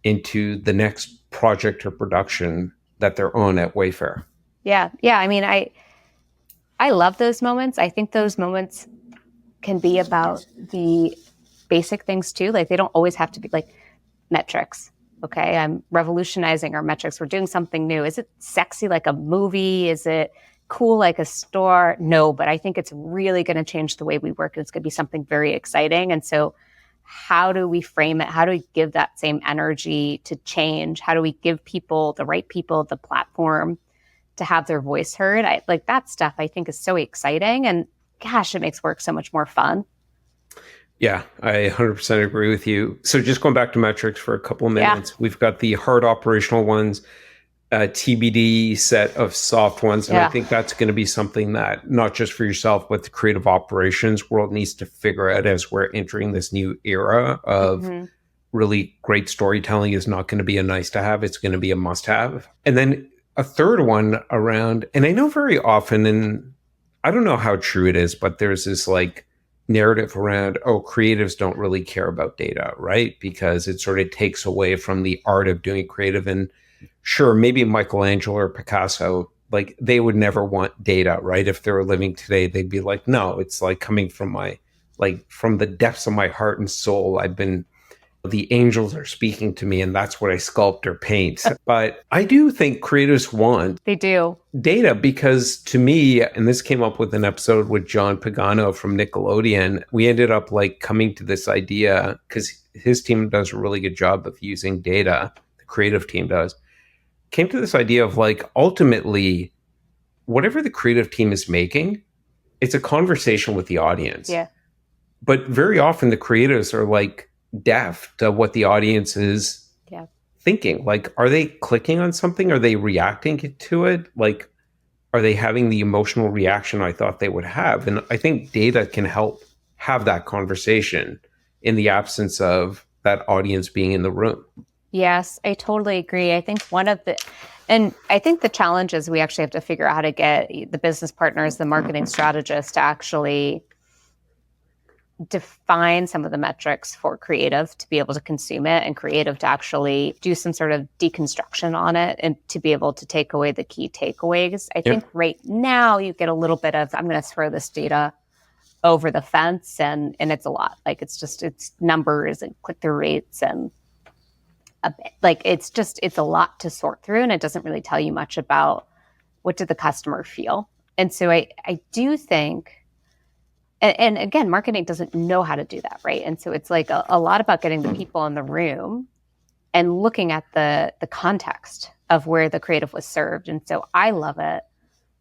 into the next project or production that they're on at Wayfair. Yeah. Yeah. I mean, I love those moments. I think those moments can be about the basic things too. Like, they don't always have to be like metrics. Okay. I'm revolutionizing our metrics. We're doing something new. Is it sexy like a movie? Is it cool like a store? No, but I think it's really going to change the way we work. It's going to be something very exciting. And so how do we frame it? How do we give that same energy to change? How do we give people, the right people, the platform to have their voice heard? Like that stuff I think is so exciting, and gosh, it makes work so much more fun. Yeah, I 100% agree with you. So just going back to metrics for a couple of minutes, we've got the hard operational ones, TBD set of soft ones. And I think that's going to be something that not just for yourself, but the creative operations world needs to figure out as we're entering this new era of really great storytelling is not going to be a nice to have. It's going to be a must have. And then a third one around, and I know very often, and I don't know how true it is, but there's this like narrative around, oh, creatives don't really care about data, right? Because it sort of takes away from the art of doing creative. And sure, maybe Michelangelo or Picasso, like they would never want data, right? If they were living today, they'd be like, no, it's like coming from from the depths of my heart and soul. The angels are speaking to me, and that's what I sculpt or paint. But I do think creatives want They do. data because to me, and this came up with an episode with John Pagano from Nickelodeon, we ended up like coming to this idea because his team does a really good job of using data, the creative team does, came to this idea of like ultimately, whatever the creative team is making, it's a conversation with the audience. Yeah. But very often the creatives are like deaf to what the audience is thinking. Like, are they clicking on something? Are they reacting to it? Like, are they having the emotional reaction I thought they would have? And I think data can help have that conversation in the absence of that audience being in the room. Yes, I totally agree. I think I think the challenge is we actually have to figure out how to get the business partners, the marketing strategists to actually define some of the metrics for creative to be able to consume it, and creative to actually do some sort of deconstruction on it and to be able to take away the key takeaways. I think right now you get a little bit of, I'm going to throw this data over the fence, and it's a lot. Like it's numbers and click-through rates and it's a lot to sort through, and it doesn't really tell you much about what did the customer feel. And so I do think, and again, marketing doesn't know how to do that, right? And so it's like a lot about getting the people in the room and looking at the context of where the creative was served. And so I love it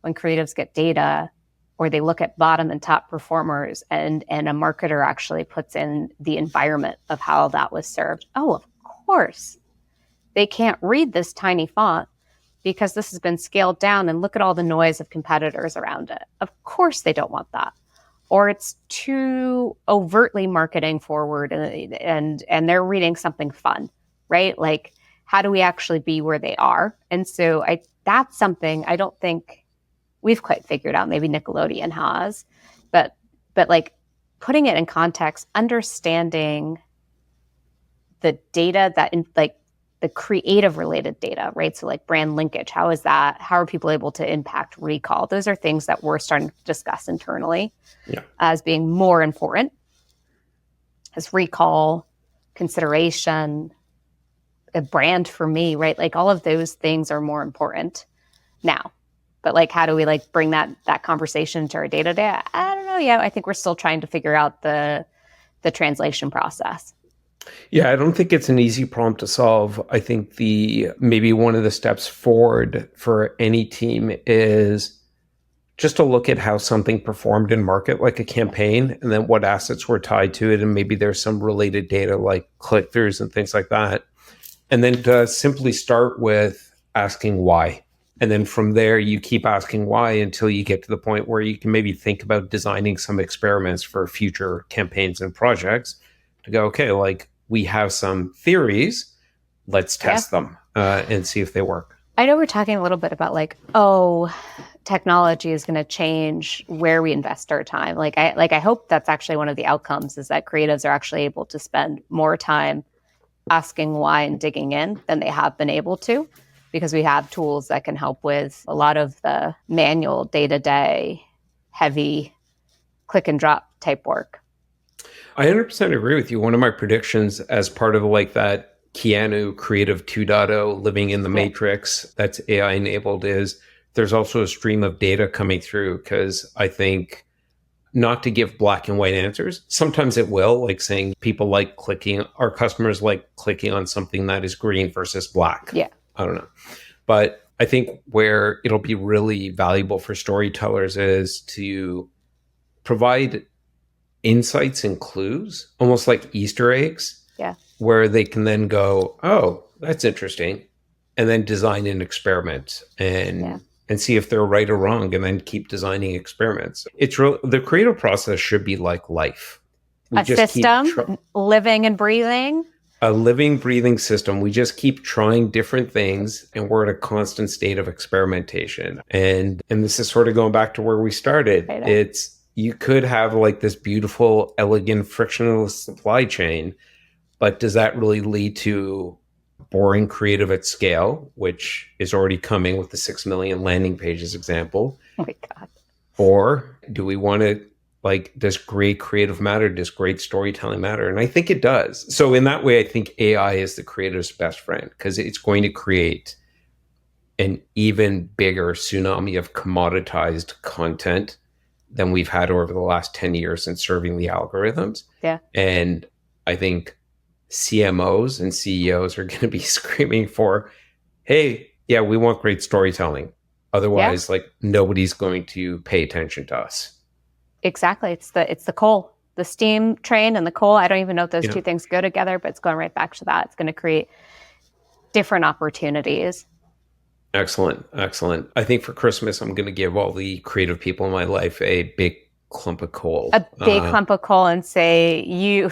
when creatives get data or they look at bottom and top performers and a marketer actually puts in the environment of how that was served. Oh, of course, they can't read this tiny font because this has been scaled down, and look at all the noise of competitors around it. Of course they don't want that. Or it's too overtly marketing forward and they're reading something fun, right? Like, how do we actually be where they are? And so that's something I don't think we've quite figured out. Maybe Nickelodeon has, but like putting it in context, understanding the data that like the creative related data, right? So like brand linkage, how are people able to impact recall? Those are things that we're starting to discuss internally as being more important as recall, consideration, a brand for me, right? Like all of those things are more important now. But like, how do we like bring that conversation to our day to day? I don't know yet. I think we're still trying to figure out the translation process. Yeah, I don't think it's an easy problem to solve. I think maybe one of the steps forward for any team is just to look at how something performed in market, like a campaign, and then what assets were tied to it. And maybe there's some related data like click-throughs and things like that. And then to simply start with asking why. And then from there, you keep asking why until you get to the point where you can maybe think about designing some experiments for future campaigns and projects to go, okay, like we have some theories, let's test them and see if they work. I know we're talking a little bit about like, technology is going to change where we invest our time. I hope that's actually one of the outcomes is that creatives are actually able to spend more time asking why and digging in than they have been able to, because we have tools that can help with a lot of the manual day-to-day heavy click and drop type work. I 100% agree with you. One of my predictions as part of like that Keanu Creative 2.0 living in the matrix that's AI enabled is there's also a stream of data coming through, because I think not to give black and white answers. Sometimes it will, like saying people like clicking, our customers like clicking on something that is green versus black. Yeah. I don't know. But I think where it'll be really valuable for storytellers is to provide insights and clues, almost like Easter eggs, where they can then go, oh, that's interesting, and then design an experiment and see if they're right or wrong, and then keep designing experiments. It's real. The creative process should be like life. A system, living and breathing. A living, breathing system. We just keep trying different things, and we're in a constant state of experimentation. And this is sort of going back to where we started. It's, you could have like this beautiful, elegant, frictionless supply chain, but does that really lead to boring creative at scale, which is already coming with the 6 million landing pages example? Oh my God. Or do we want to, like, does great creative matter? Does great storytelling matter? And I think it does. So in that way, I think AI is the creative's best friend, because it's going to create an even bigger tsunami of commoditized content than we've had over the last 10 years in serving the algorithms. Yeah. And I think CMOs and CEOs are going to be screaming for, hey, yeah, we want great storytelling. Otherwise, like, nobody's going to pay attention to us. Exactly. It's the coal, the steam train and the coal. I don't even know if those two things go together, but it's going right back to that. It's going to create different opportunities. Excellent. Excellent. I think for Christmas, I'm going to give all the creative people in my life a big clump of coal. A big clump of coal, and say, you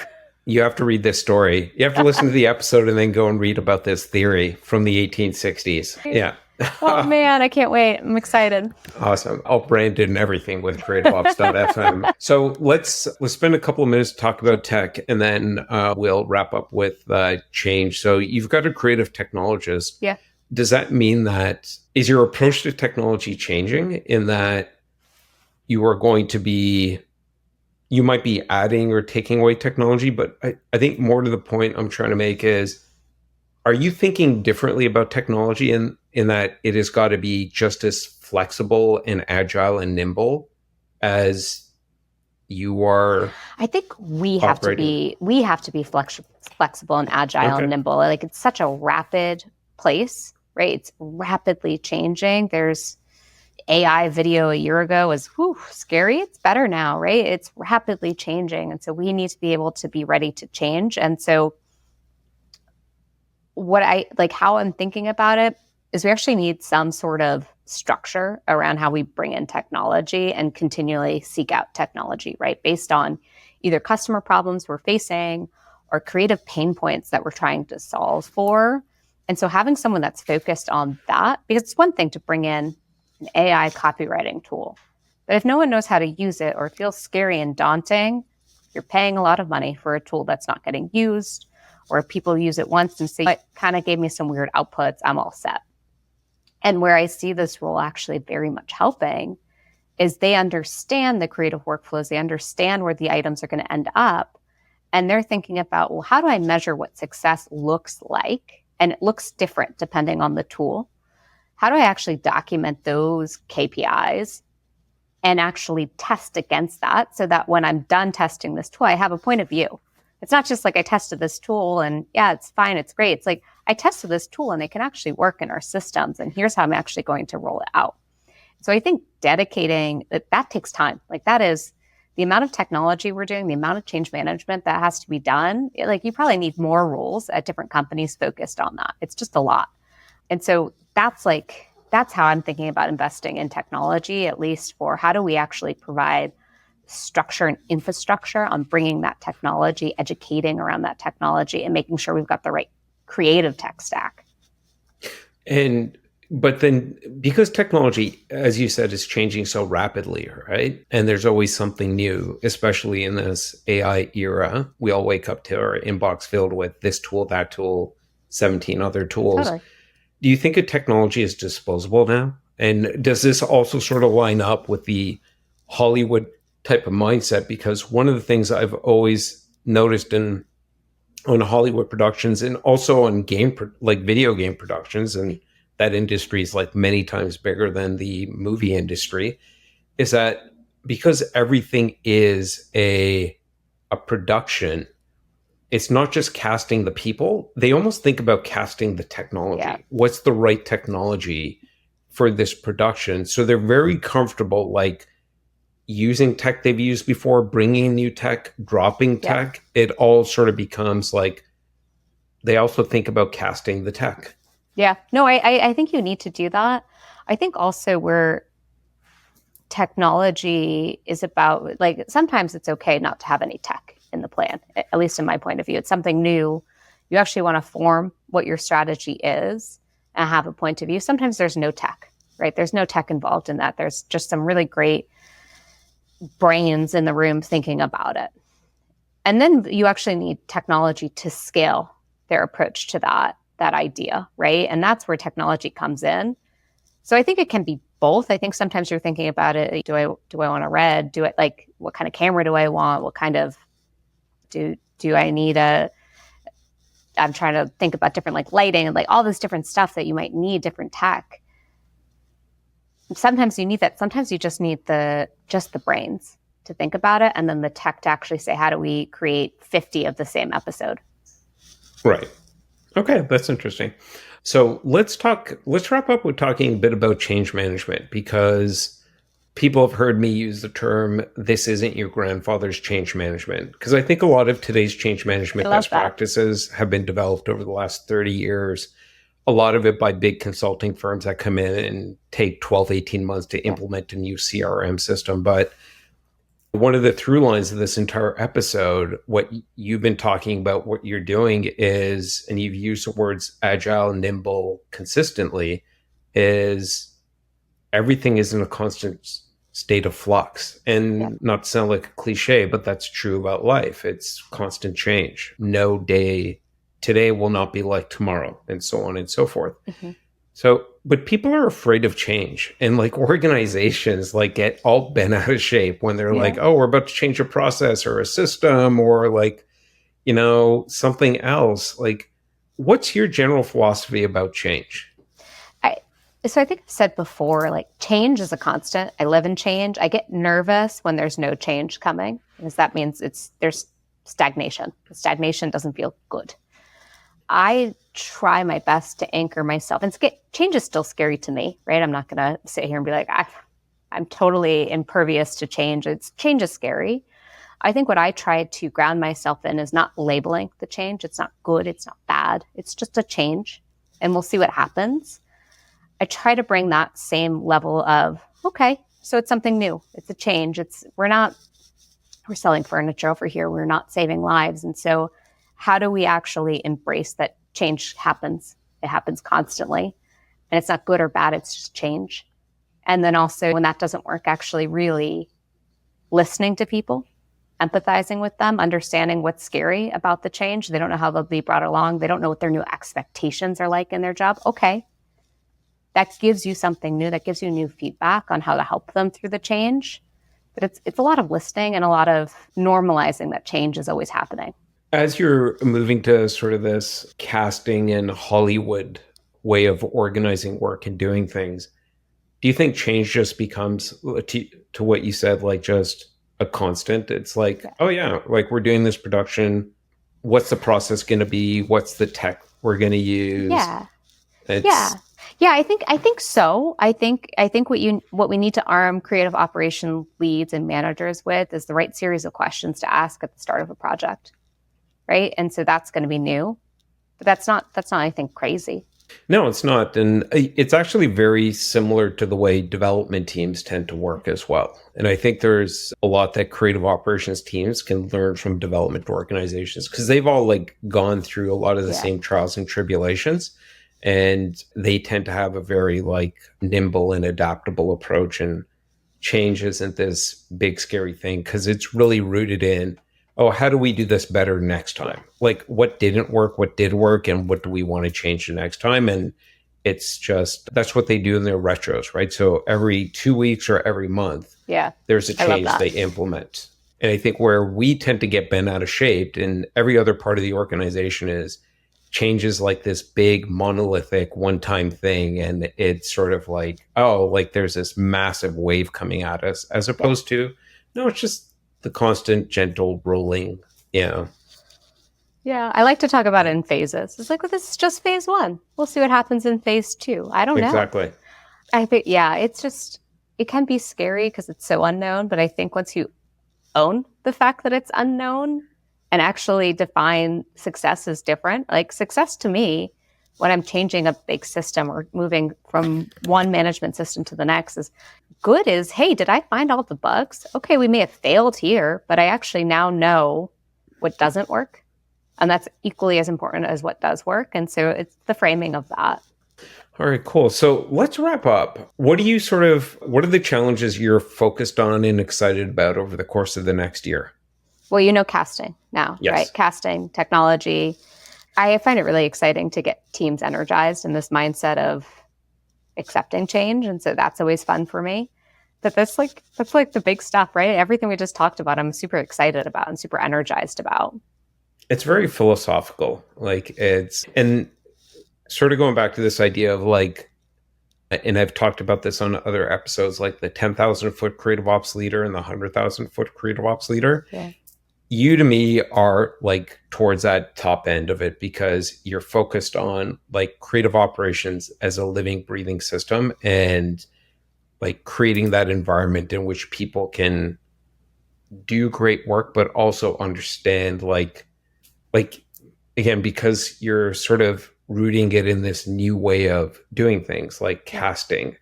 have to read this story. You have to listen to the episode and then go and read about this theory from the 1860s. Yeah. Oh man, I can't wait. I'm excited. Awesome. I'll brand it and everything with creativeops.fm. So let's spend a couple of minutes to talk about tech, and then we'll wrap up with change. So you've got a creative technologist. Yeah. Does that mean that, is your approach to technology changing in that you are going to be, you might be adding or taking away technology? But I think more to the point I'm trying to make is, are you thinking differently about technology in that it has got to be just as flexible and agile and nimble as you are? I think we have to be flexible and agile and nimble. Like, it's such a rapid place, right? It's rapidly changing. There's AI video a year ago was scary. It's better now, right? It's rapidly changing. And so we need to be able to be ready to change. And so how I'm thinking about it is we actually need some sort of structure around how we bring in technology and continually seek out technology, right? Based on either customer problems we're facing or creative pain points that we're trying to solve for. And so having someone that's focused on that, because it's one thing to bring in an AI copywriting tool, but if no one knows how to use it or it feels scary and daunting, you're paying a lot of money for a tool that's not getting used, or people use it once and say, it kind of gave me some weird outputs, I'm all set. And where I see this role actually very much helping is they understand the creative workflows, they understand where the items are going to end up, and they're thinking about, well, how do I measure what success looks like? And it looks different depending on the tool. How do I actually document those KPIs and actually test against that, so that when I'm done testing this tool, I have a point of view? It's not just like I tested this tool and yeah, it's fine, it's great. It's like I tested this tool and it can actually work in our systems, and here's how I'm actually going to roll it out. So I think dedicating that takes time. Like, that is the amount of technology we're doing, the amount of change management that has to be done. You probably need more roles at different companies focused on that. It's just a lot. And so that's how I'm thinking about investing in technology, at least for how do we actually provide structure and infrastructure on bringing that technology, educating around that technology, and making sure we've got the right creative tech stack. But then, because technology, as you said, is changing so rapidly, right? And there's always something new, especially in this AI era. We all wake up to our inbox filled with this tool, that tool, 17 other tools. Totally. Do you think a technology is disposable now? And does this also sort of line up with the Hollywood type of mindset? Because one of the things I've always noticed on Hollywood productions, and also on video game productions, and that industry is like many times bigger than the movie industry, is that because everything is a production, it's not just casting the people. They almost think about casting the technology. Yeah. What's the right technology for this production? So they're very comfortable, like, using tech they've used before, bringing new tech, dropping tech. It all sort of becomes like, they also think about casting the tech. Yeah. No, I think you need to do that. I think also where technology is about, like, sometimes it's okay not to have any tech in the plan, at least in my point of view. It's something new. You actually want to form what your strategy is and have a point of view. Sometimes there's no tech, right? There's no tech involved in that. There's just some really great brains in the room thinking about it. And then you actually need technology to scale their approach to that idea, right? And that's where technology comes in. So I think it can be both. I think sometimes you're thinking about it, do I want a red? Do I, like, what kind of camera do I want? What kind of, do I need I'm trying to think about different, like, lighting and, like, all this different stuff that you might need, different tech. Sometimes you need that. Sometimes you just need just the brains to think about it, and then the tech to actually say, how do we create 50 of the same episode? Right. Okay, that's interesting. So let's wrap up with talking a bit about change management, because people have heard me use the term, this isn't your grandfather's change management, because I think a lot of today's change management best practices have been developed over the last 30 years. A lot of it by big consulting firms that come in and take 12, 18 months to implement a new CRM system. But one of the through lines of this entire episode, what you've been talking about, what you're doing is, and you've used the words agile, nimble consistently, is everything is in a constant state of flux. And not to sound like a cliche, but that's true about life. It's constant change. No day today will not be like tomorrow, and so on and so forth. Mm-hmm. So, but people are afraid of change, and, like, organizations, like, get all bent out of shape when they're like, oh, we're about to change a process or a system or, like, something else. Like, what's your general philosophy about change? So I think I've said before, like, change is a constant. I live in change. I get nervous when there's no change coming, because that means there's stagnation. Stagnation doesn't feel good. I try my best to anchor myself, and change is still scary to me, right? I'm not going to sit here and be like, I'm totally impervious to change. Change is scary. I think what I try to ground myself in is not labeling the change. It's not good. It's not bad. It's just a change, and we'll see what happens. I try to bring that same level of, okay, so it's something new. It's a change. We're selling furniture over here. We're not saving lives. And so how do we actually embrace that change happens? It happens constantly, and it's not good or bad. It's just change. And then also, when that doesn't work, actually really listening to people, empathizing with them, understanding what's scary about the change. They don't know how they'll be brought along. They don't know what their new expectations are like in their job. Okay. That gives you something new. That gives you new feedback on how to help them through the change. But it's a lot of listening and a lot of normalizing that change is always happening. As you're moving to sort of this casting and Hollywood way of organizing work and doing things, do you think change just becomes, to what you said, like, just a constant? It's like, oh yeah, like, we're doing this production. What's the process going to be? What's the tech we're going to use? Yeah. I think so. I think what we need to arm creative operation leads and managers with is the right series of questions to ask at the start of a project. Right. And so that's going to be new, but that's not anything crazy. No, it's not. And it's actually very similar to the way development teams tend to work as well. And I think there's a lot that creative operations teams can learn from development organizations, because they've all, like, gone through a lot of the same trials and tribulations. And they tend to have a very, like, nimble and adaptable approach. And change isn't this big, scary thing, because it's really rooted in, oh, how do we do this better next time? Like, what didn't work, what did work, and what do we want to change the next time? And it's just, that's what they do in their retros, right? So every 2 weeks or every month, there's a change they implement. And I think where we tend to get bent out of shape in every other part of the organization is change is like this big monolithic one-time thing, and it's sort of like, oh, like there's this massive wave coming at us, as opposed to, no, it's just the constant gentle rolling, you know. Yeah, I like to talk about it in phases. It's like, well, this is just phase one. We'll see what happens in phase two. I don't know. Exactly. I think, yeah, it's just, it can be scary because it's so unknown. But I think once you own the fact that it's unknown and actually define success as different, like success to me, when I'm changing a big system or moving from one management system to the next, is good is, hey, did I find all the bugs? Okay, we may have failed here, but I actually now know what doesn't work. And that's equally as important as what does work. And so it's the framing of that. All right, cool. So let's wrap up. What are the challenges you're focused on and excited about over the course of the next year? Well, you know, casting now, Yes. right? Casting, technology. I find it really exciting to get teams energized in this mindset of accepting change. And so that's always fun for me. But that's like the big stuff, right? Everything we just talked about, I'm super excited about and super energized about. It's very philosophical. And sort of going back to this idea of like, and I've talked about this on other episodes, like the 10,000 foot creative ops leader and the 100,000 foot creative ops leader. Yeah. You to me are like towards that top end of it, because you're focused on like creative operations as a living, breathing system, and like creating that environment in which people can do great work, but also understand like again, because you're sort of rooting it in this new way of doing things like casting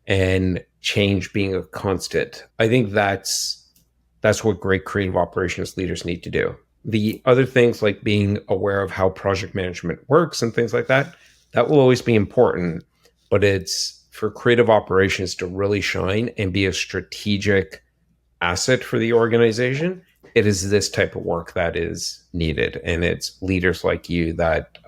and change being a constant. I think that's what great creative operations leaders need to do. The other things like being aware of how project management works and things like that will always be important, but it's for creative operations to really shine and be a strategic asset for the organization. It is this type of work that is needed, and it's leaders like you that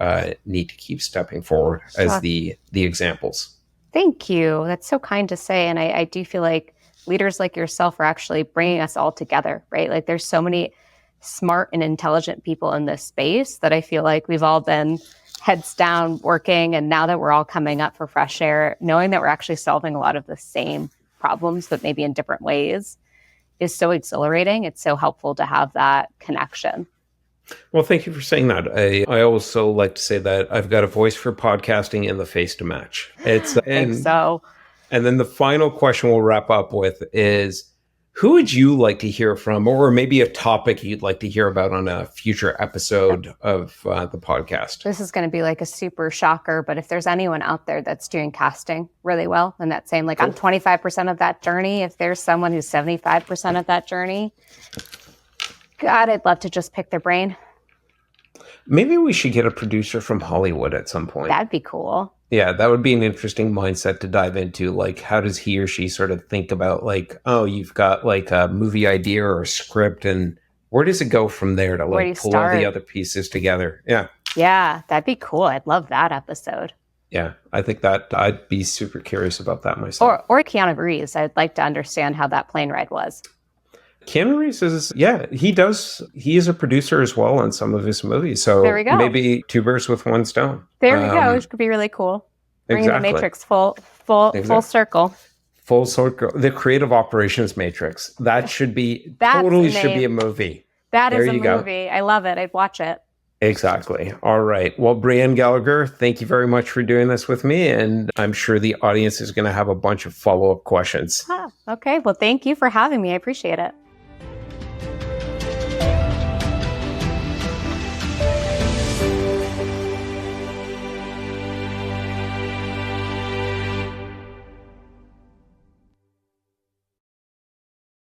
need to keep stepping forward as the examples. Thank you. That's so kind to say. And I do feel like leaders like yourself are actually bringing us all together, right? Like there's so many smart and intelligent people in this space that I feel like we've all been heads down working. And now that we're all coming up for fresh air, knowing that we're actually solving a lot of the same problems, but maybe in different ways, is so exhilarating. It's so helpful to have that connection. Well, thank you for saying that. I also like to say that I've got a voice for podcasting and the face to match. I think so. And then the final question we'll wrap up with is, who would you like to hear from, or maybe a topic you'd like to hear about on a future episode of the podcast? This is going to be like a super shocker, but if there's anyone out there that's doing casting really well and that's saying like, cool, I'm 25% of that journey, if there's someone who's 75% of that journey, God, I'd love to just pick their brain. Maybe we should get a producer from Hollywood at some point. That'd be cool. Yeah, that would be an interesting mindset to dive into. Like, how does he or she sort of think about like, oh, you've got like a movie idea or a script, and where does it go from there to like pull all the other pieces together? Yeah. Yeah, that'd be cool. I'd love that episode. Yeah, I think that I'd be super curious about that myself. Or Keanu Reeves. I'd like to understand how that plane ride was. Keanu Reeves he is a producer as well on some of his movies. So there we go. Maybe two birds with one stone. There we go. It could be really cool. Bringing the Matrix full circle. Full circle. The creative operations matrix. That should be should be a movie. That is a movie. I love it. I'd watch it. Exactly. All right. Well, Brianne Gallagher, thank you very much for doing this with me. And I'm sure the audience is going to have a bunch of follow-up questions. Okay. Well, thank you for having me. I appreciate it.